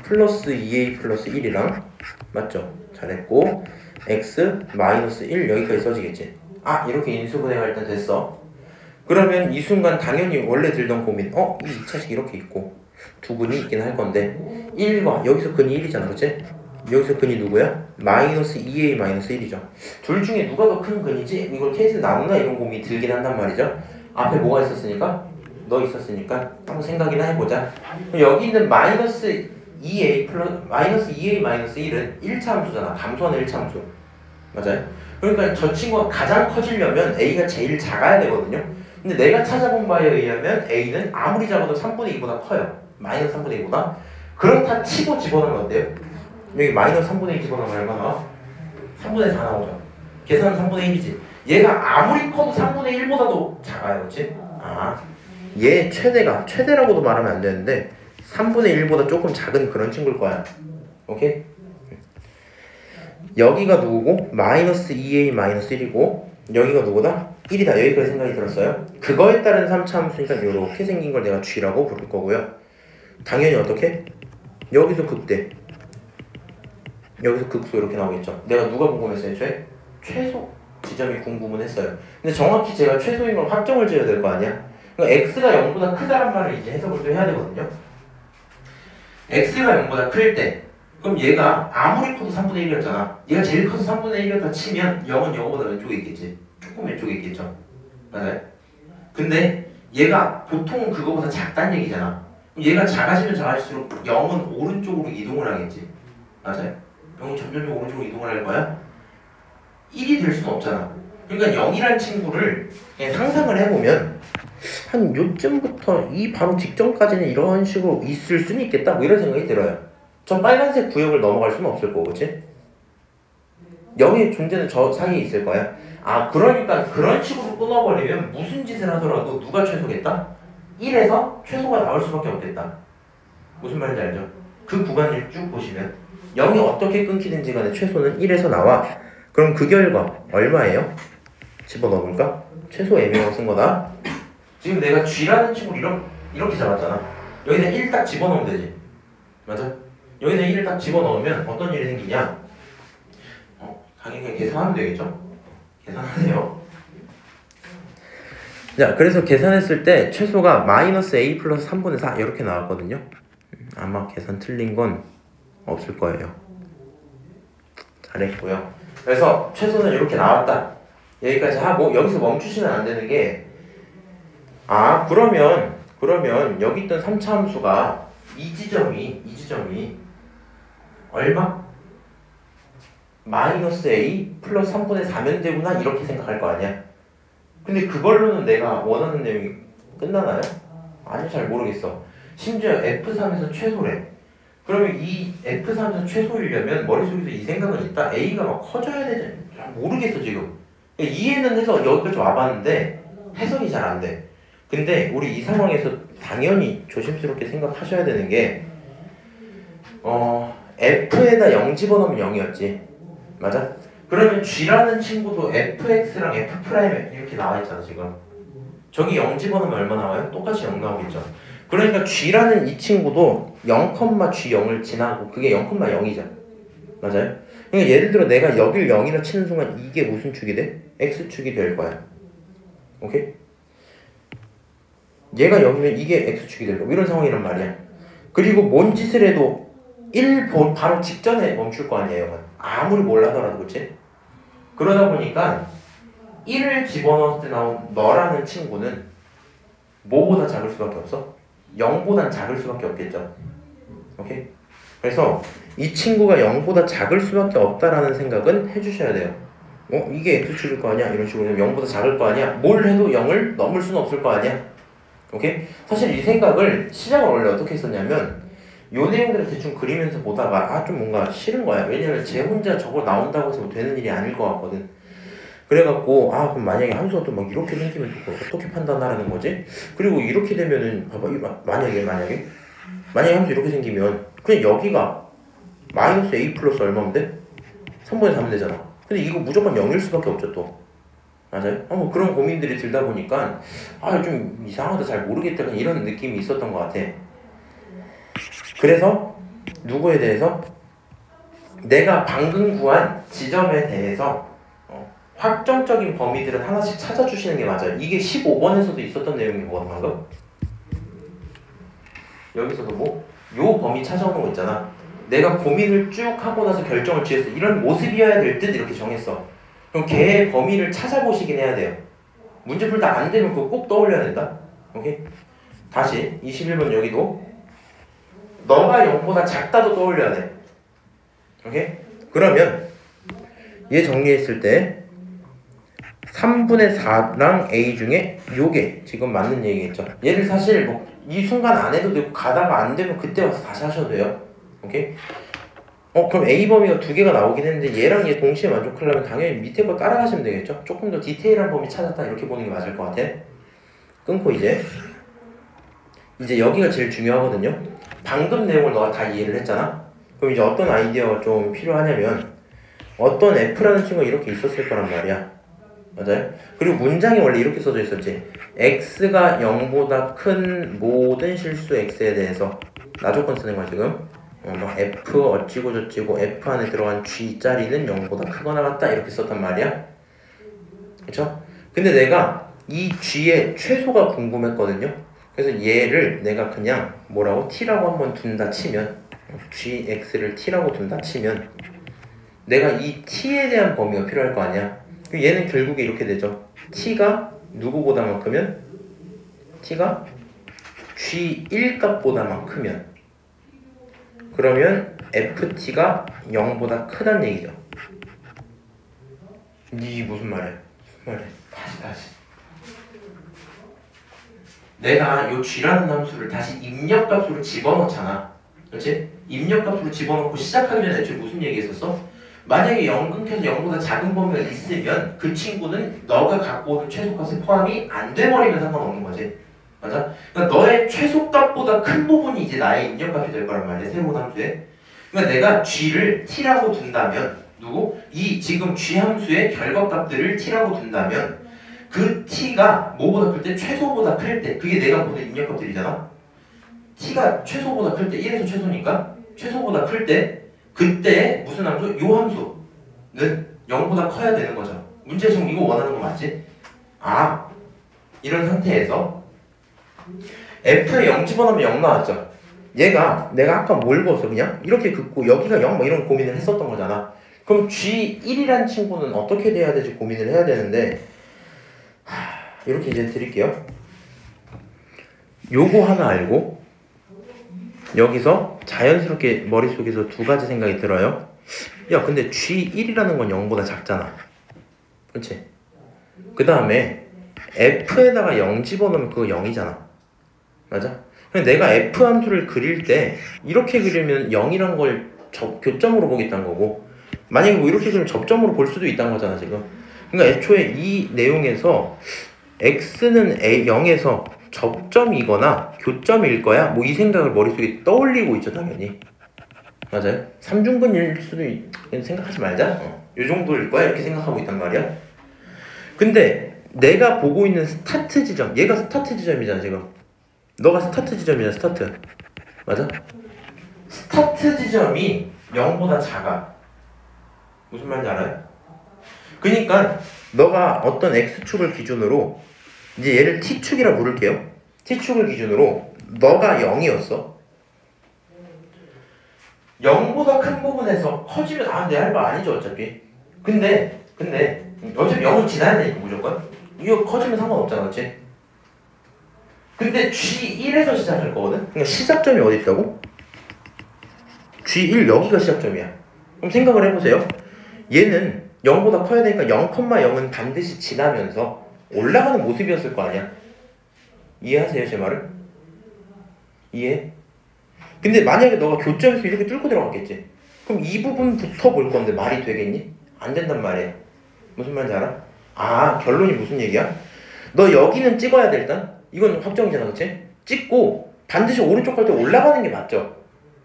플러스 2a 플러스 1이랑 맞죠? 잘했고 x 마이너스 1 여기까지 써지겠지? 이렇게 인수분해가 일단 됐어. 그러면 이 순간 당연히 원래 들던 고민 이 2차식 이렇게 있고 두 근이 있긴 할 건데 1과 여기서 근이 1이잖아 그치? 여기서 근이 누구야? 마이너스 2a 마이너스 1이죠. 둘 중에 누가 더 큰 근이지? 이걸 케이스 나누나 이런 고민이 들긴 한단 말이죠. 앞에 뭐가 있었으니까? 너 있었으니까 한번 생각이나 해보자. 여기 있는 마이너스 2a 플러스 마이너스 2a 마이너스 1은 1차 함수잖아. 감소하는 1차 함수. 맞아요? 그러니까 저 친구가 가장 커지려면 a가 제일 작아야 되거든요. 근데 내가 찾아본 바에 의하면 a는 아무리 작아도 3분의 2보다 커요. 마이너스 3분의 2보다. 그렇다 치고 집어넣으면 어때요? 여기 마이너스 3분의 2 집어넣으면 얼마 나와? 3분의 4 나오죠. 계산은 3분의 1이지. 얘가 아무리 커도 3분의 1보다도 작아요. 그렇지? 얘 최대라고도 말하면 안 되는데 3분의 1보다 조금 작은 그런 친구일 거야. 오케이? 여기가 누구고? 마이너스 2a 마이너스 1이고 여기가 누구다? 1이다. 여기까지 생각이 들었어요? 그거에 따른 3차 함수니까 이렇게 생긴 걸 내가 G라고 부를 거고요. 당연히 어떻게? 여기서 극대 여기서 극소 이렇게 나오겠죠. 내가 누가 궁금했어요? 최소 지점이 궁금은 했어요. 근데 정확히 제가 최소인 걸 확정을 지어야 될 거 아니야? 그러니까 x가 0보다 크다란 말을 이제 해석을 또 해야 되거든요. x가 0보다 클 때 그럼 얘가 아무리 커도 3분의 1이었잖아. 얘가 제일 커서 3분의 1이었다 치면 0은 0보다 왼쪽에 있겠지. 조금 왼쪽에 있겠죠. 맞아요? 근데 얘가 보통 그거보다 작다는 얘기잖아. 그럼 얘가 작아지면 작아질수록 0은 오른쪽으로 이동을 하겠지. 맞아요? 0이 점점 오른쪽으로 이동을 할 거야? 1이 될 수는 없잖아. 그러니까 0이란 친구를 그냥 상상을 해보면 한 요쯤부터 이 바로 직전까지는 이런 식으로 있을 수는 있겠다 뭐 이런 생각이 들어요. 저 빨간색 구역을 넘어갈 수는 없을 거고 그치? 0의 존재는 저 사이에 있을 거야. 그러니까 그런 식으로 끊어버리면 무슨 짓을 하더라도 누가 최소겠다? 1에서 최소가 나올 수밖에 없겠다. 무슨 말인지 알죠? 그 구간을 쭉 보시면 0이 어떻게 끊기든지 간에 최소는 1에서 나와. 그럼 그 결과 얼마예요? 집어넣을까? 최소 M이라고 쓴 거다. 지금 내가 G라는 친구를 이렇게 잡았잖아. 여기다 1 딱 집어넣으면 되지. 맞아? 여기다 1을 딱 집어넣으면 어떤 일이 생기냐? 당연히 계산하면 되겠죠? 계산하세요. 자, 그래서 계산했을 때 최소가 마이너스 A 플러스 3분의 4 이렇게 나왔거든요. 아마 계산 틀린 건 없을 거예요. 잘했고요. 그래서 최소는 이렇게 나왔다. 여기까지 하고 여기서 멈추시면 안 되는 게 그러면 여기 있던 3차 함수가 이 지점이 얼마? 마이너스 A 플러스 3분의 4면 되구나 이렇게 생각할 거 아니야. 근데 그걸로는 내가 원하는 내용이 끝나나요? 아니, 잘 모르겠어. 심지어 F3에서 최소래. 그러면 이 F3에서 최소이려면 머릿속에서 이 생각은 있다. A가 막 커져야 되지. 모르겠어 지금. 이해는 해서 여기까지 와봤는데 해석이 잘 안 돼. 근데 우리 이 상황에서 당연히 조심스럽게 생각하셔야 되는 게 F에다 0 집어넣으면 0이었지. 맞아? 그러면 G라는 친구도 Fx랑 F' 이렇게 나와있잖아 지금. 저기 0 집어넣으면 얼마 나와요? 똑같이 0 나오겠죠. 그러니까 G라는 이 친구도 0,G0을 지나고 그게 0,0이죠. 맞아요? 그러니까 예를 들어 내가 여길 0이라 치는 순간 이게 무슨 축이 돼? X축이 될 거야. 오케이? 얘가 0이면 이게 X축이 될 거야. 이런 상황이란 말이야. 그리고 뭔 짓을 해도 1 바로 직전에 멈출 거 아니에요. 0은. 아무리 몰라더라도 그치? 그러다 보니까 1을 집어넣을 때 나온 너라는 친구는 뭐보다 작을 수밖에 없어? 0보단 작을 수밖에 없겠죠. 오케이? 그래서 이 친구가 0보다 작을 수밖에 없다라는 생각은 해주셔야 돼요. 이게 X축일 거 아니야? 이런 식으로 0보다 작을 거 아니야? 뭘 해도 0을 넘을 수는 없을 거 아니야? 오케이? 사실 이 생각을 시작을 원래 어떻게 했었냐면 요 내용들을 대충 그리면서 보다가 좀 뭔가 싫은 거야. 왜냐면 제 혼자 저거 나온다고 해서 되는 일이 아닐 것 같거든. 그래갖고 그럼 만약에 함수가 또 막 이렇게 생기면 어떻게 판단하라는 거지? 그리고 이렇게 되면은 봐봐, 만약에 함수 이렇게 생기면 그냥 여기가 마이너스 A 플러스 얼마면 돼? 3분의 3면 되잖아. 근데 이거 무조건 0일 수밖에 없죠 또. 맞아요? 뭐 그런 고민들이 들다 보니까 좀 이상하다, 잘 모르겠다, 이런 느낌이 있었던 것 같아. 그래서 누구에 대해서? 내가 방금 구한 지점에 대해서 확정적인 범위들은 하나씩 찾아주시는 게 맞아요. 이게 15번에서도 있었던 내용이거든 방금. 여기서도 요 범위 찾아오는 거 있잖아. 내가 고민을 쭉 하고 나서 결정을 취했어. 이런 모습이어야 될 듯 이렇게 정했어. 그럼 걔의 범위를 찾아보시긴 해야 돼요. 문제 풀다 안 되면 그거 꼭 떠올려야 된다. 오케이? 다시 21번 여기도 너가 0보다 작다도 떠올려야 돼. 오케이? 그러면 얘 정리했을 때 3분의 4랑 A 중에 요게 지금 맞는 얘기겠죠. 얘를 사실 이 순간 안 해도 되고 가다가 안 되면 그때 와서 다시 하셔도 돼요. 오케이? 그럼 A 범위가 2개가 나오긴 했는데 얘랑 얘 동시에 만족하려면 당연히 밑에 거 따라가시면 되겠죠. 조금 더 디테일한 범위 찾았다 이렇게 보는 게 맞을 것 같아. 끊고 이제 여기가 제일 중요하거든요. 방금 내용을 너가 다 이해를 했잖아. 그럼 이제 어떤 아이디어가 좀 필요하냐면 어떤 F라는 친구가 이렇게 있었을 거란 말이야. 맞아요? 그리고 문장이 원래 이렇게 써져 있었지. X가 0보다 큰 모든 실수 X에 대해서 나조건 쓰는 거야 지금. F 어찌고 저찌고 F 안에 들어간 G 자리는 0보다 크거나 같다 이렇게 썼단 말이야. 그쵸? 근데 내가 이 G의 최소가 궁금했거든요. 그래서 얘를 내가 그냥 뭐라고? T라고 한번 둔다 치면 GX를 T라고 둔다 치면 내가 이 T에 대한 범위가 필요할 거 아니야. 얘는 결국에 이렇게 되죠. T가 누구보다만 크면 T가 G1 값보다만 크면 그러면 FT가 0보다 크다는 얘기죠. 이게 무슨 말이야? 다시 내가 요 G라는 함수를 다시 입력값으로 집어넣잖아. 그렇지? 입력값으로 집어넣고 시작하기 전에 애초에 무슨 얘기했었어? 만약에 0 끊겨서 0보다 작은 범위가 있으면 그 친구는 너가 갖고 오는 최소값에 포함이 안 돼버리면 상관없는 거지. 맞아? 그러니까 너의 최소값보다 큰 부분이 이제 나의 입력값이 될 거란 말이야. 새로운 함수에. 그러니까 내가 G를 T라고 둔다면 누구? 이 지금 g 함수의 결과값들을 t라고 둔다면 그 t가 뭐보다 클 때? 최소보다 클 때. 그게 내가 보는 입력값들이잖아. t가 최소보다 클 때 1에서 최소니까 최소보다 클 때 그때 무슨 함수? 요 함수는 0보다 커야 되는 거죠. 문제 지금 이거 원하는 거 맞지? 아, 이런 상태에서 f에 0 집어넣으면 0 나왔죠. 얘가 내가 아까 뭘 그었어? 그냥 이렇게 긋고 여기가 0 뭐 이런 고민을 했었던 거잖아. 그럼 G1이란 친구는 어떻게 돼야 될지 고민을 해야 되는데 이렇게 이제 드릴게요. 요거 하나 알고 여기서 자연스럽게 머릿속에서 두 가지 생각이 들어요. 야 근데 G1이라는 건 0보다 작잖아. 그렇지? 그 다음에 F에다가 0 집어넣으면 그거 0이잖아. 맞아? 근데 내가 F 함수를 그릴 때 이렇게 그리면 0이란 걸 교점으로 보겠다는 거고 만약에 뭐 이렇게 그리면 접점으로 볼 수도 있다는 거잖아 지금. 그러니까 애초에 이 내용에서 X는 0에서 접점이거나 교점일 거야 뭐 이 생각을 머릿속에 떠올리고 있죠 당연히. 맞아요? 삼중근일 수도 생각하지 말자. 요 정도일 거야 이렇게 생각하고 있단 말이야. 근데 내가 보고 있는 스타트 지점 얘가 스타트 지점이잖아 지금. 너가 스타트 지점이잖아 스타트. 맞아? 스타트 지점이 0보다 작아. 무슨 말인지 알아요? 그러니까 너가 어떤 X축을 기준으로 이제 얘를 T축이라 부를게요. T축을 기준으로 너가 0이었어. 0보다 큰 부분에서 커지면 내 할 바 아니죠 어차피. 근데 어차피 0은 지나야 되니까 무조건. 이거 커지면 상관없잖아 그렇지? 근데 G1에서 시작할 거거든? 그러니까 시작점이 어디 있다고? G1 여기가 시작점이야. 그럼 생각을 해보세요. 얘는 0보다 커야 되니까 0,0은 반드시 지나면서 올라가는 모습이었을 거 아니야? 이해하세요 제 말을? 이해? 근데 만약에 너가 교점에서 이렇게 뚫고 들어갔겠지? 그럼 이 부분부터 볼 건데 말이 되겠니? 안 된단 말이야. 무슨 말인지 알아? 아 결론이 무슨 얘기야? 너 여기는 찍어야 돼 일단. 이건 확정이잖아 그치? 찍고 반드시 오른쪽 갈 때 올라가는 게 맞죠?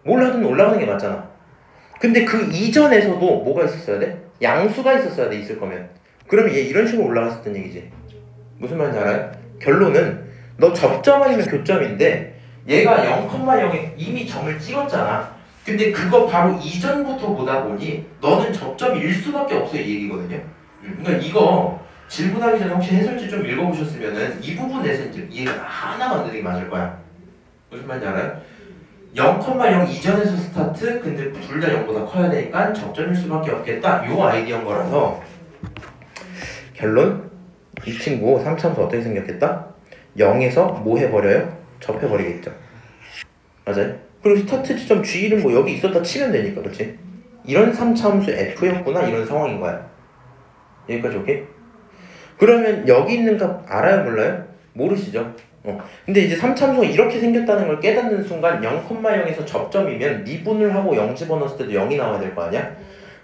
뭘 하든 올라가는 게 맞잖아. 근데 그 이전에서도 뭐가 있었어야 돼? 양수가 있었어야 돼 있을 거면. 그러면 얘 이런 식으로 올라갔었던 얘기지. 무슨 말인지 알아요? 결론은 너 접점 아니면 교점인데 얘가 0,0에 이미 점을 찍었잖아. 근데 그거 바로 이전부터 보다 보니 너는 접점일 수밖에 없어 이 얘기거든요. 그러니까 이거 질문하기 전에 혹시 해설지 좀 읽어보셨으면은 이 부분에서 이제 이해가 하나만 되는 게 맞을 거야. 무슨 말인지 알아요? 0,0 이전에서 스타트 근데 둘 다 0보다 커야 되니까 접점일 수밖에 없겠다 요 아이디어인 거라서 결론 이 친구 3차함수 어떻게 생겼겠다? 0에서 뭐 해버려요? 접해버리겠죠. 맞아요? 그리고 스타트 지점 G1은 뭐 여기 있었다 치면 되니까 그렇지? 이런 3차함수 F였구나 이런 상황인 거야. 여기까지 오케이? 그러면 여기 있는 값 알아요 몰라요? 모르시죠? 근데 이제 3참수가 이렇게 생겼다는 걸 깨닫는 순간 0,0에서 접점이면 미분을 하고 0 집어넣었을 때도 0이 나와야 될 거 아니야?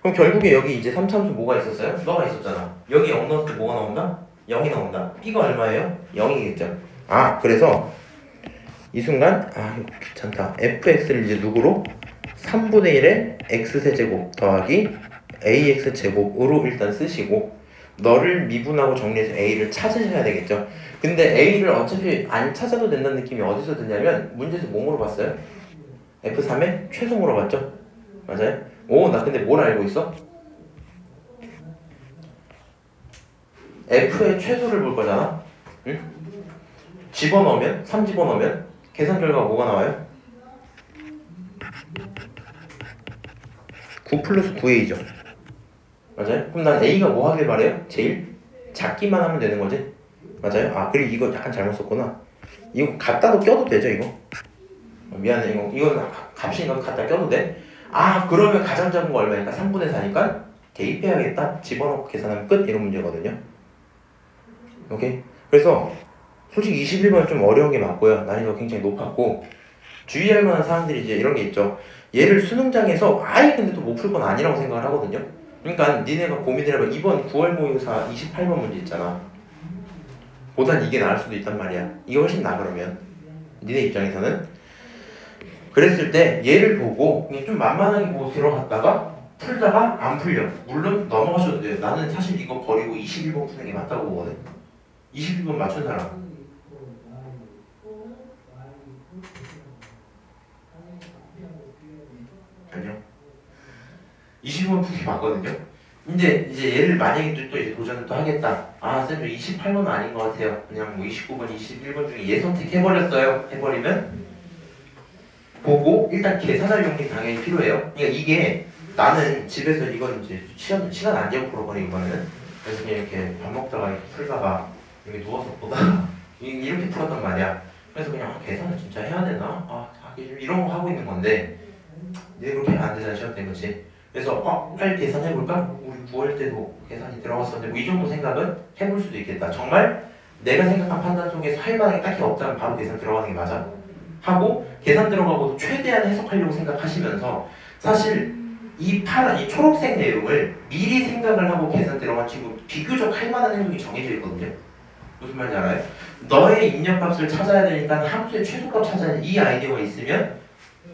그럼 결국에 여기 이제 3참수 뭐가 있었어요? 너가 있었잖아. 여기 0 넣었을 때 뭐가 나온다? 0이 나온다. B가 얼마예요? 0이겠죠. 아 그래서 이 순간 이거 귀찮다. fx를 이제 누구로? 3분의 1의 x세제곱 더하기 ax제곱으로 일단 쓰시고 너를 미분하고 정리해서 a를 찾으셔야 되겠죠. 근데 a를 어차피 안 찾아도 된다는 느낌이 어디서 드냐면 문제에서 뭐 물어봤어요? f3의 최소 물어봤죠? 맞아요? 오 나 근데 뭘 알고 있어? f의 최소를 볼 거잖아? 응? 집어넣으면 3 집어넣으면 계산 결과가 뭐가 나와요? 9 플러스 9a죠. 맞아요? 그럼 난 a가 뭐 하길 바래요? 제일 작기만 하면 되는 거지? 맞아요? 아 그리고 이거 약간 잘못 썼구나. 이거 갖다도 껴도 되죠 이거? 미안해 이건 값이니까 갖다 껴도 돼? 아 그러면 가장 작은 거 얼마니까? 3분의 4니까 대입해야겠다. 집어넣고 계산하면 끝 이런 문제거든요. 오케이? 그래서 솔직히 21번은 좀 어려운 게 맞고요. 난이도가 굉장히 높았고 주의할 만한 사항들이 이제 이런 게 있죠. 얘를 수능장에서 아예 근데 또 못 풀 건 아니라고 생각을 하거든요. 그러니까 니네가 고민을 해봐. 이번 9월 모의고사 28번 문제 있잖아. 보단 이게 나을 수도 있단 말이야. 이게 훨씬 나아 그러면 니네 입장에서는. 그랬을 때 얘를 보고 그냥 좀 만만하게 보고 들어갔다가 풀다가 안 풀려. 물론 넘어가셔도 돼요. 나는 사실 이거 버리고 21번 푸는 게 맞다고 보거든. 21번 맞춘 사람. 아니요. 21번 푸는 게 맞거든요. 근데 이제 얘를 만약에 또 이제 도전을 또 하겠다. 아, 쌤, 저 28번은 아닌 것 같아요. 그냥 뭐 29번, 21번 중에 얘 선택해버렸어요. 해버리면 보고 일단 계산할 용기 당연히 필요해요. 그러니까 이게 나는 집에서 이건 이제 시간 안 되고 풀어버리는 이거는. 그래서 그냥 이렇게 밥 먹다가 이렇게 풀다가 이렇게 누워서 보다가 이렇게 풀었단 말이야. 그래서 그냥 계산을 진짜 해야 되나? 이런 거 하고 있는 건데 얘 그렇게 안 되잖아 시험 때 그치? 그래서 빨리 계산해볼까? 우리 9월 때도 계산이 들어갔었는데 뭐 이 정도 생각은 해볼 수도 있겠다. 정말 내가 생각한 판단 속에서 할 만한 게 딱히 없다면 바로 계산 들어가는 게 맞아. 하고 계산 들어가고도 최대한 해석하려고 생각하시면서 사실 이 초록색 내용을 미리 생각을 하고 계산 들어간 친구 비교적 할 만한 행동이 정해져 있거든요. 무슨 말인지 알아요? 너의 입력값을 찾아야 되니까 함수의 최소값 찾아야 돼. 이 아이디어가 있으면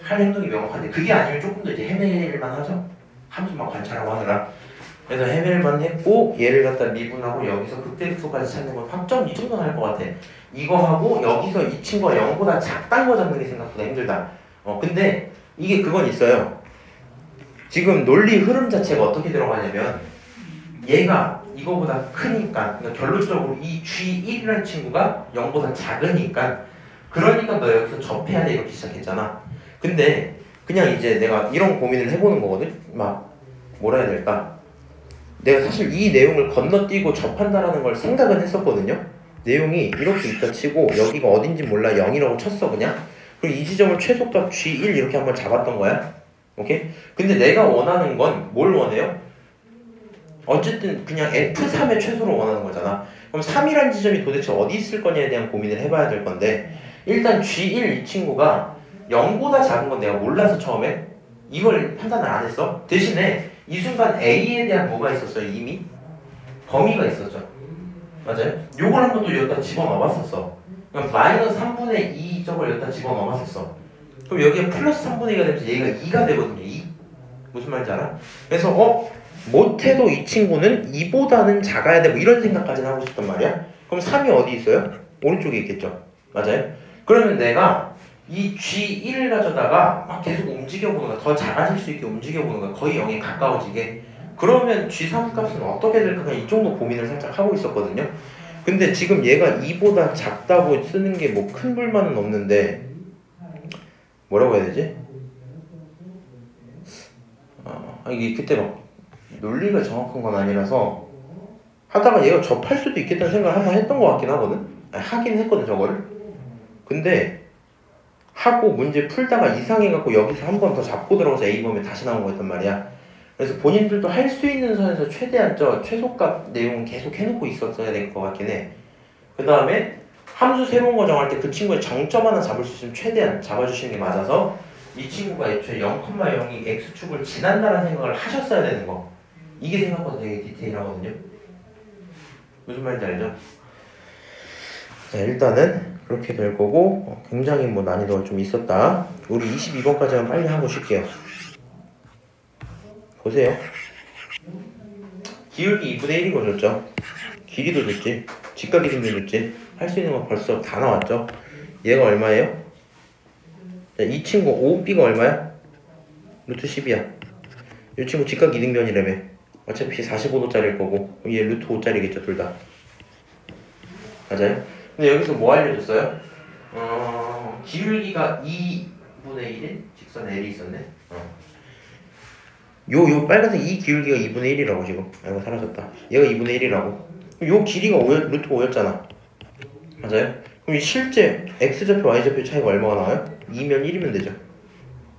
할 행동이 명확한데 그게 아니면 조금 더 이제 헤매일만 하죠. 함수만 관찰하고 하느라. 그래서 헤매일만 했고 얘를 갖다 미분하고 여기서 극대극소까지 찾는 건 확정 이 정도는 할 것 같아. 이거 하고 여기서 이 친구가 0보다 작다는 거 잡는 게 생각보다 힘들다. 근데 이게 그건 있어요. 지금 논리 흐름 자체가 어떻게 들어가냐면 얘가 이거보다 크니까 그러니까 결론적으로 이 G1이라는 친구가 0보다 작으니까 그러니까 너 여기서 접해야 돼 이렇게 시작했잖아. 근데 그냥 이제 내가 이런 고민을 해보는 거거든. 막 뭐라 해야 될까? 내가 사실 이 내용을 건너뛰고 접한다라는 걸 생각은 했었거든요. 내용이 이렇게 있다 치고 여기가 어딘지 몰라 0이라고 쳤어 그냥. 그리고 이 지점을 최소값 G1 이렇게 한번 잡았던 거야. 오케이? 근데 내가 원하는 건 뭘 원해요? 어쨌든 그냥 F3의 최소를 원하는 거잖아. 그럼 3이란 지점이 도대체 어디 있을 거냐에 대한 고민을 해봐야 될 건데 일단 G1 이 친구가 0보다 작은 건 내가 몰라서 처음에 이걸 판단을 안 했어. 대신에 이 순간 A에 대한 뭐가 있었어요? 이미? 범위가 있었죠. 맞아요? 요걸 한번 또 여기다 집어넣어봤었어. 그럼 마이너스 3분의 2 저걸 여기다 집어넣어봤었어. 그럼 여기에 플러스 3분의 2가 되면서 얘가 2가 되거든요. 2. 무슨 말인지 알아? 그래서 못해도 이 친구는 2보다는 작아야 돼. 뭐 이런 생각까지는 하고 있었단 말이야. 그럼 3이 어디 있어요? 오른쪽에 있겠죠. 맞아요? 그러면 내가 이 G1을 가져다가 막 계속 움직여보는 거야. 더 작아질 수 있게 움직여보는 거야. 거의 0에 가까워지게. 그러면 G3 값은 어떻게 될까? 그냥 이 정도 고민을 살짝 하고 있었거든요. 근데 지금 얘가 2보다 작다고 쓰는 게 뭐 큰 불만은 없는데 뭐라고 해야 되지? 이게 그때 막 논리가 정확한 건 아니라서 하다가 얘가 접할 수도 있겠다는 생각을 한번 했던 것 같긴 하거든? 하긴 했거든 저거를. 근데 하고 문제 풀다가 이상해갖고 여기서 한 번 더 잡고 들어가서 A범에 다시 나온 거였단 말이야. 그래서 본인들도 할 수 있는 선에서 최대한 최소값 내용은 계속 해놓고 있었어야 될 것 같긴 해. 그 다음에 함수 새로운 거 정할 때 그 친구의 정점 하나 잡을 수 있으면 최대한 잡아주시는 게 맞아서 이 친구가 애초에 0,0이 X축을 지난다는 생각을 하셨어야 되는 거. 이게 생각보다 되게 디테일하거든요. 무슨 말인지 알죠? 자, 일단은 그렇게 될 거고 굉장히 뭐 난이도가 좀 있었다. 우리 22번까지만 빨리 하고 쉴게요. 보세요. 기울기 2분의 1인 거 줬죠. 길이도 줬지. 직각 이등변 줬지. 할 수 있는 거 벌써 다 나왔죠. 얘가 얼마예요? 자, 이 친구 5B가 얼마야? 루트 10이야. 이 친구 직각 이등변이라며. 어차피 45도짜리일 거고 얘 루트 5짜리겠죠 둘 다. 맞아요? 근데 여기서 뭐 알려줬어요? 기울기가 2분의 1인 직선 L이 있었네. 요 빨간색 이 기울기가 2분의 1이라고 지금. 이거 사라졌다. 얘가 2분의 1이라고. 요 길이가 루트 5였잖아. 맞아요? 그럼 실제 X좌표, Y좌표 차이가 얼마가 나와요? 2면 1이면 되죠.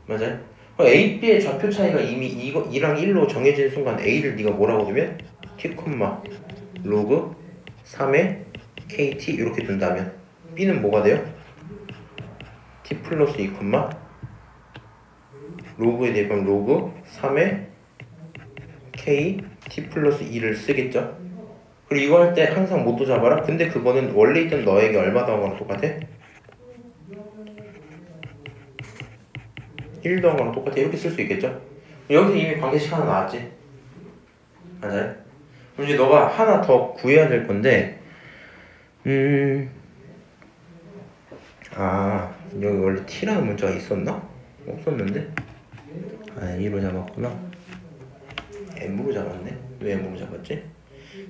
맞아요? A, B의 좌표 차이가 이미 2랑 1로 정해진 순간 A를 네가 뭐라고 두면 T, 로그 3의 KT 이렇게 둔다면 B는 뭐가 돼요? T 플러스 2, 로그에 대입하면 로그 3의 K T 플러스 2를 쓰겠죠? 그리고 이거 할 때 항상 모도 잡아라? 근데 그거는 원래 있던 너에게 얼마 더한 거랑 똑같아? 1 더한 거랑 똑같아. 이렇게 쓸 수 있겠죠? 여기서 이미 관계식 하나 나왔지? 맞아요? 그럼 이제 너가 하나 더 구해야 될 건데 여기 원래 t라는 문자가 있었나? 없었는데? A로 잡았구나. M으로 잡았네? 왜 M으로 잡았지?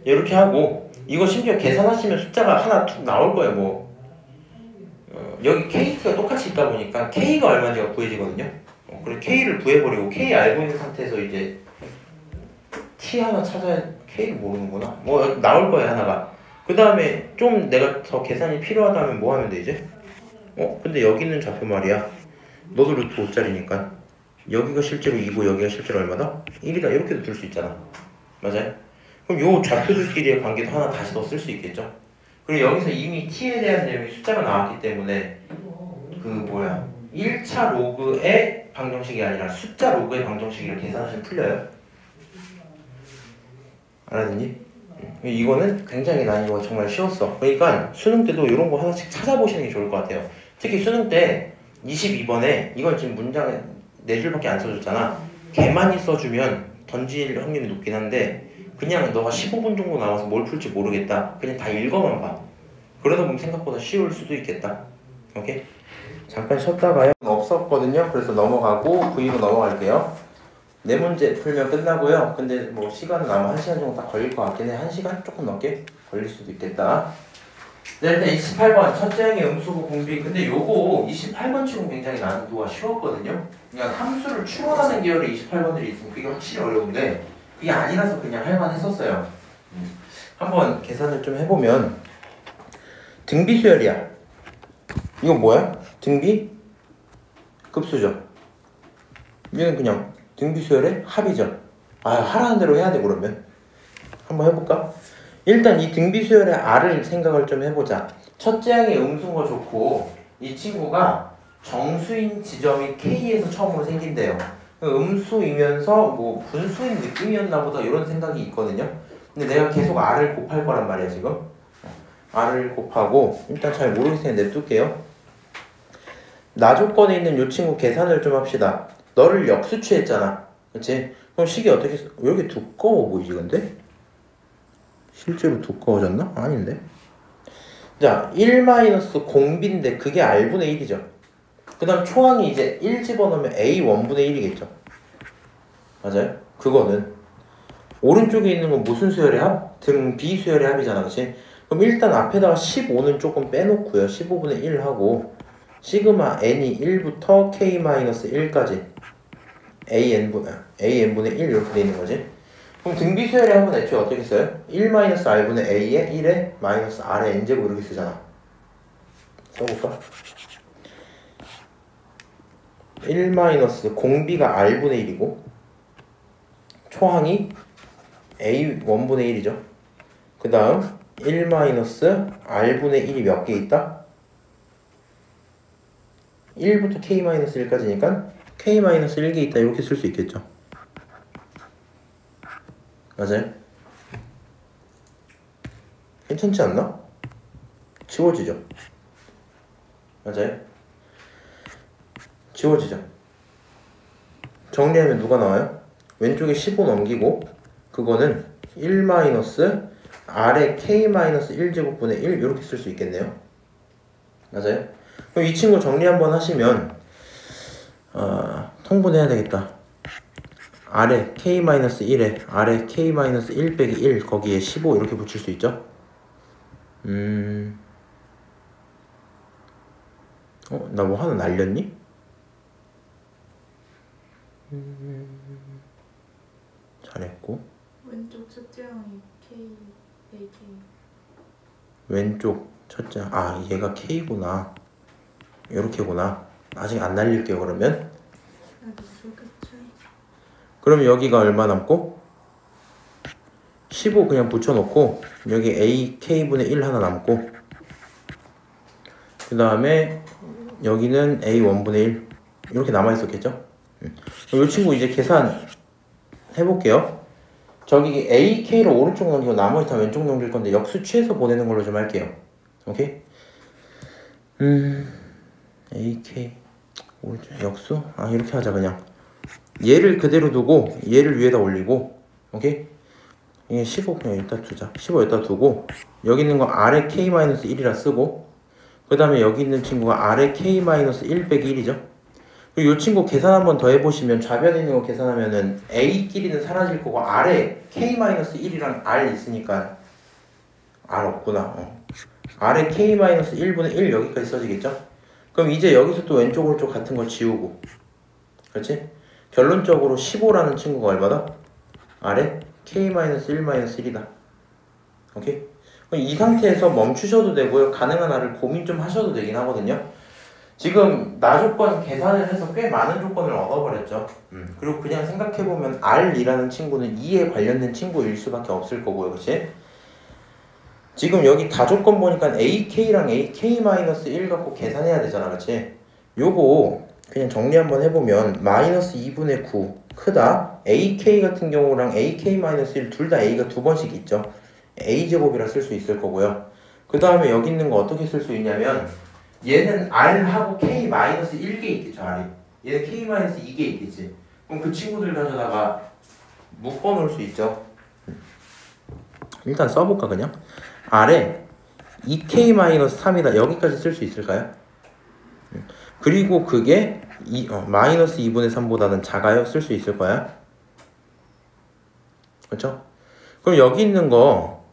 이렇게 하고 이거 심지어 계산하시면 숫자가 하나 툭 나올 거예요. 뭐 여기 K가 똑같이 있다 보니까 K가 얼마인지가 구해지거든요. 그래서 K를 구해버리고 K 알고 있는 상태에서 이제 T 하나 찾아야 K를 모르는구나. 뭐 나올 거예요 하나가. 그 다음에 좀 내가 더 계산이 필요하다면 뭐 하면 돼 이제? 근데 여기 있는 좌표 말이야. 너도 루트 5짜리니까 여기가 실제로 2고 여기가 실제로 얼마다? 1이다. 이렇게도 둘 수 있잖아. 맞아요? 그럼 요 좌표들끼리의 관계도 하나 다시 더 쓸 수 있겠죠? 그리고 여기서 이미 t에 대한 내용이 숫자가 나왔기 때문에 1차 로그의 방정식이 아니라 숫자 로그의 방정식을 계산하시면 풀려요. 알았니? 이거는 굉장히 난이도가 정말 쉬웠어. 그러니까 수능 때도 이런 거 하나씩 찾아보시는 게 좋을 것 같아요. 특히 수능 때 22번에 이건 지금 문장에 4줄밖에 안 써줬잖아. 걔만이 써주면 던질 확률이 높긴 한데 그냥 너가 15분 정도 남아서 뭘 풀지 모르겠다. 그냥 다 읽어만 봐. 그러다 보면 생각보다 쉬울 수도 있겠다. 오케이? 잠깐 쉬었다가요. 없었거든요. 그래서 넘어가고 V로 넘어갈게요. 네 문제 풀면 끝나고요. 근데 뭐 시간은 아마 1시간 정도 딱 걸릴 것 같긴 해. 1시간? 조금 넘게 걸릴 수도 있겠다. 네, 일단 28번 첫째 항의 음수고 공비. 근데 요거 28번 치고는 굉장히 난이도가 쉬웠거든요. 그냥 함수를 추론하는 계열의 28번들이 있으면 그게 확실히 어려운데 그게 아니라서 그냥 할만했었어요. 한번 계산을 좀 해보면 등비수열이야. 이건 뭐야? 등비? 급수죠. 얘는 그냥 등비수열의 합이죠. 하라는 대로 해야 돼 그러면. 한번 해볼까? 일단 이 등비수열의 R을 생각을 좀 해보자. 첫째 항의 음수인 거 좋고 이 친구가 정수인 지점이 K에서 처음으로 생긴대요. 음수이면서 뭐 분수인 느낌이었나 보다 이런 생각이 있거든요. 근데 내가 계속 R을 곱할 거란 말이야 지금. R을 곱하고 일단 잘 모르겠으니까 냅둘게요. 나 조건에 있는 이 친구 계산을 좀 합시다. 너를 역수취했잖아. 그치? 그럼 식이 어떻게 왜 이렇게 두꺼워 보이지 근데? 실제로 두꺼워졌나? 아닌데. 자, 1-공비인데 그게 R분의 1이죠. 그 다음 초항이 이제 1 집어넣으면 A 원분의 1이겠죠. 맞아요? 그거는 오른쪽에 있는 건 무슨 수열의 합? 등 비수열의 합이잖아. 그치? 그럼 일단 앞에다가 15는 조금 빼놓고요. 15분의 1 하고 시그마 n이 1부터 k-1까지 an분의 1 이렇게 돼 있는 거지. 그럼 등비수열의 합은 애초에 어떻게 써요? 1-r분의 a에 1에 마이너스 r의 n제곱 이렇게 쓰잖아. 써볼까? 1-공비가 r분의 1이고 초항이 a 원분의 1이죠. 그 다음 1-r분의 1이 몇 개 있다? 1부터 k-1까지니까 k-1개 있다 이렇게 쓸 수 있겠죠. 맞아요? 괜찮지 않나? 지워지죠? 맞아요? 지워지죠? 정리하면 누가 나와요? 왼쪽에 15 넘기고 그거는 1-r의 k-1제곱분의 1 이렇게 쓸 수 있겠네요. 맞아요? 그럼 이 친구 정리 한번 하시면 통분해야 되겠다. r에 k-1에 r에 k-1 빼기 1 거기에 15 이렇게 붙일 수 있죠? 나 뭐 하나 날렸니? 잘했고 왼쪽 첫째 항이 K, AK. 왼쪽 첫째 얘가 K구나. 요렇게구나. 아직 안 날릴게요 그러면. 그럼 여기가 얼마 남고? 15 그냥 붙여놓고 여기 AK분의 1 하나 남고 그 다음에 여기는 A1분의 1 이렇게 남아있었겠죠? 이 친구 이제 계산 해볼게요. 저기 AK를 오른쪽 넘기고 나머지 다 왼쪽 넘길 건데 역수취해서 보내는 걸로 좀 할게요. 오케이? AK 오른쪽 역수? 이렇게 하자 그냥. 얘를 그대로 두고 얘를 위에다 올리고, 오케이? 이게 15 그냥 여기다 두자. 15 여기다 두고 여기 있는 거 아래 k-1이라 쓰고, 그 다음에 여기 있는 친구가 아래 k-1 빼기 1이죠. 그리고 이 친구 계산 한번 더 해보시면 좌변에 있는 거 계산하면은 a끼리는 사라질 거고 아래 k-1이랑 r 있으니까 r 없구나. 아래 k-1분의 1 여기까지 써지겠죠? 그럼 이제 여기서 또 왼쪽 오른쪽 같은 거 지우고, 그렇지? 결론적으로 15라는 친구가 얼마다? 아래 k-1-1이다. 오케이? 그럼 이 상태에서 멈추셔도 되고요. 가능한 한을 고민 좀 하셔도 되긴 하거든요. 지금 나 조건 계산을 해서 꽤 많은 조건을 얻어버렸죠. 그리고 그냥 생각해보면 R이라는 친구는 2에 관련된 친구일 수밖에 없을 거고요. 그치? 지금 여기 다 조건 보니까 AK랑 AK-1 갖고 계산해야 되잖아. 그치? 요거 그냥 정리 한번 해보면 마이너스 2분의 9 크다. AK 같은 경우랑 AK-1 둘 다 A가 두 번씩 있죠. A제곱이라 쓸 수 있을 거고요. 그 다음에 여기 있는 거 어떻게 쓸 수 있냐면 얘는 R하고 K-1개 있겠죠. R이. 얘는 K-2개 있겠지. 그럼 그 친구들 가져다가 묶어 놓을 수 있죠. 일단 써볼까 그냥? R에 2K-3이다. 여기까지 쓸 수 있을까요? 그리고 그게 마이너스 2분의 3보다는 작아요? 쓸 수 있을 거야? 그렇죠? 그럼 여기 있는 거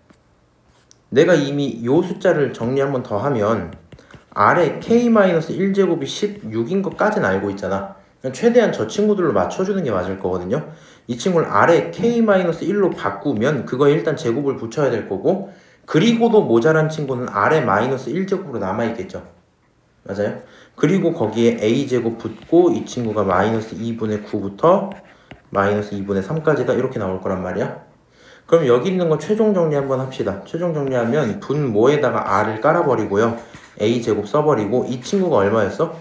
내가 이미 요 숫자를 정리 한번 더 하면 아래 k-1제곱이 16인 것까지는 알고 있잖아. 최대한 저 친구들로 맞춰주는 게 맞을 거거든요. 이 친구를 아래 k-1로 바꾸면 그거에 일단 제곱을 붙여야 될 거고, 그리고도 모자란 친구는 아래 마이너스 1제곱으로 남아있겠죠. 맞아요? 그리고 거기에 a제곱 붙고 이 친구가 마이너스 2분의 9부터 마이너스 2분의 3까지가 이렇게 나올 거란 말이야. 그럼 여기 있는 거 최종 정리 한번 합시다. 최종 정리하면 분모에다가 r을 깔아버리고요. a제곱 써버리고, 이 친구가 얼마였어?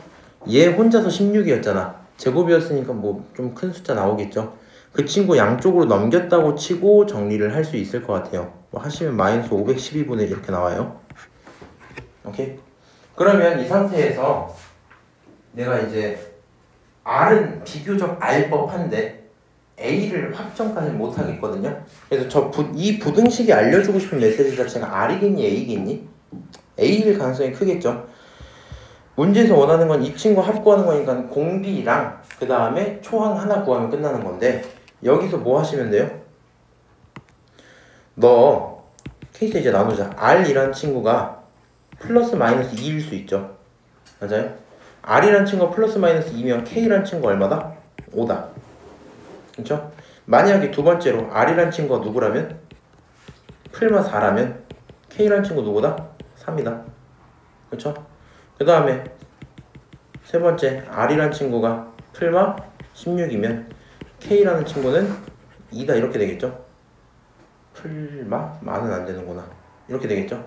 얘 혼자서 16이었잖아. 제곱이었으니까 뭐 좀 큰 숫자 나오겠죠. 그 친구 양쪽으로 넘겼다고 치고 정리를 할 수 있을 것 같아요. 뭐 하시면 마이너스 512분의 이렇게 나와요. 오케이? 그러면 이 상태에서 내가 이제 R은 비교적 알 법한데 A를 확정까지는 못하겠거든요. 그래서 이 부등식이 알려주고 싶은 메시지 자체가 R이겠니 A겠니? A일 가능성이 크겠죠. 문제에서 원하는 건 이 친구 합구하는 거니까 공비랑 그 다음에 초항 하나 구하면 끝나는 건데, 여기서 뭐 하시면 돼요? 너 케이스 이제 나누자. R이란 친구가 플러스 마이너스 2일 수 있죠. 맞아요? R이란 친구가 플러스 마이너스 2면 K란 친구 얼마다? 5다. 그렇죠? 만약에 두 번째로 R이란 친구가 누구라면? 풀마 4라면 K란 친구 누구다? 3이다. 그렇죠? 그 다음에 세 번째 R이란 친구가 풀마 16이면 K라는 친구는 2다. 이렇게 되겠죠? 풀마? 마는 안 되는구나. 이렇게 되겠죠?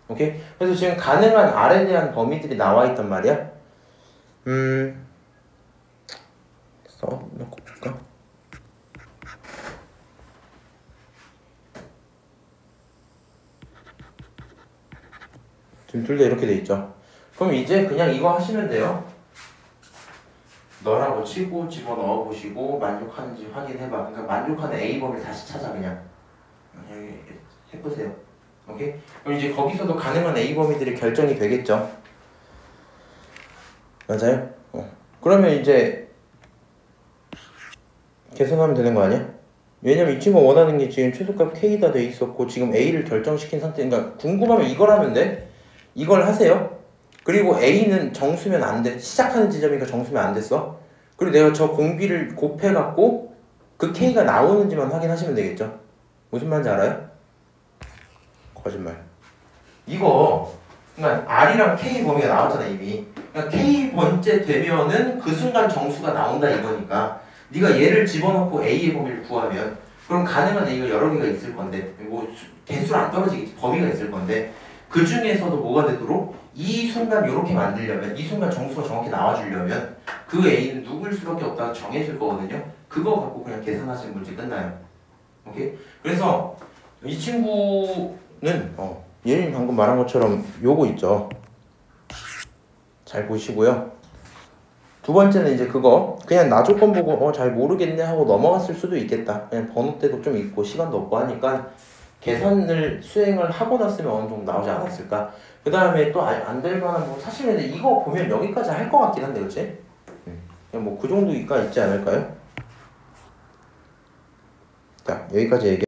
오케이? 그래서 지금 가능한 R에 대한 범위들이 나와 있단 말이야. 써놓고 볼까? 지금 둘 다 이렇게 돼 있죠. 그럼 이제 그냥 이거 하시면 돼요. 너라고 치고 집어넣어 보시고 만족하는지 확인해봐. 그러니까 만족하는 A범위를 다시 찾아. 그냥 여기 해보세요. 오케이? 그럼 이제 거기서도 가능한 A범위들이 결정이 되겠죠. 맞아요? 그러면 이제 계산하면 되는 거 아니야? 왜냐면 이 친구가 원하는 게 지금 최소값 K다 돼 있었고 지금 A를 결정시킨 상태. 그러니까 궁금하면 이걸 하면 돼. 이걸 하세요. 그리고 A는 정수면 안 돼. 시작하는 지점이니까 정수면 안 됐어. 그리고 내가 저 공비를 곱해갖고 그 K가 나오는지만 확인하시면 되겠죠. 무슨 말인지 알아요? 거짓말. 이거 그러니까 R이랑 K 범위가 나왔잖아 이미. 그러니까 K 번째 되면은 그 순간 정수가 나온다 이거니까 네가 얘를 집어넣고 A의 범위를 구하면 그럼 가능한 A가 여러 개가 있을 건데 뭐 개수를 안 떨어지겠지. 범위가 있을 건데 그 중에서도 뭐가 되도록 이 순간 이렇게 만들려면 이 순간 정수가 정확히 나와주려면 그 A는 누구일 수밖에 없다고 정해질 거거든요. 그거 갖고 그냥 계산하시는 문제 끝나요. 오케이? 그래서 이 친구는 얘는 방금 말한 것처럼 요거 있죠. 잘 보시고요. 두 번째는 이제 그거 그냥 나 조건 보고 잘 모르겠네 하고 넘어갔을 수도 있겠다. 그냥 번호 때도 좀 있고 시간도 없고 하니까 계산을 수행을 하고 났으면 어느 정도 나오지 않았을까. 그 다음에 또 안 될 만한 뭐 사실 근데 이거 보면 여기까지 할 것 같긴 한데 그치? 그냥 뭐 그 정도가 있지 않을까요? 자 여기까지 얘기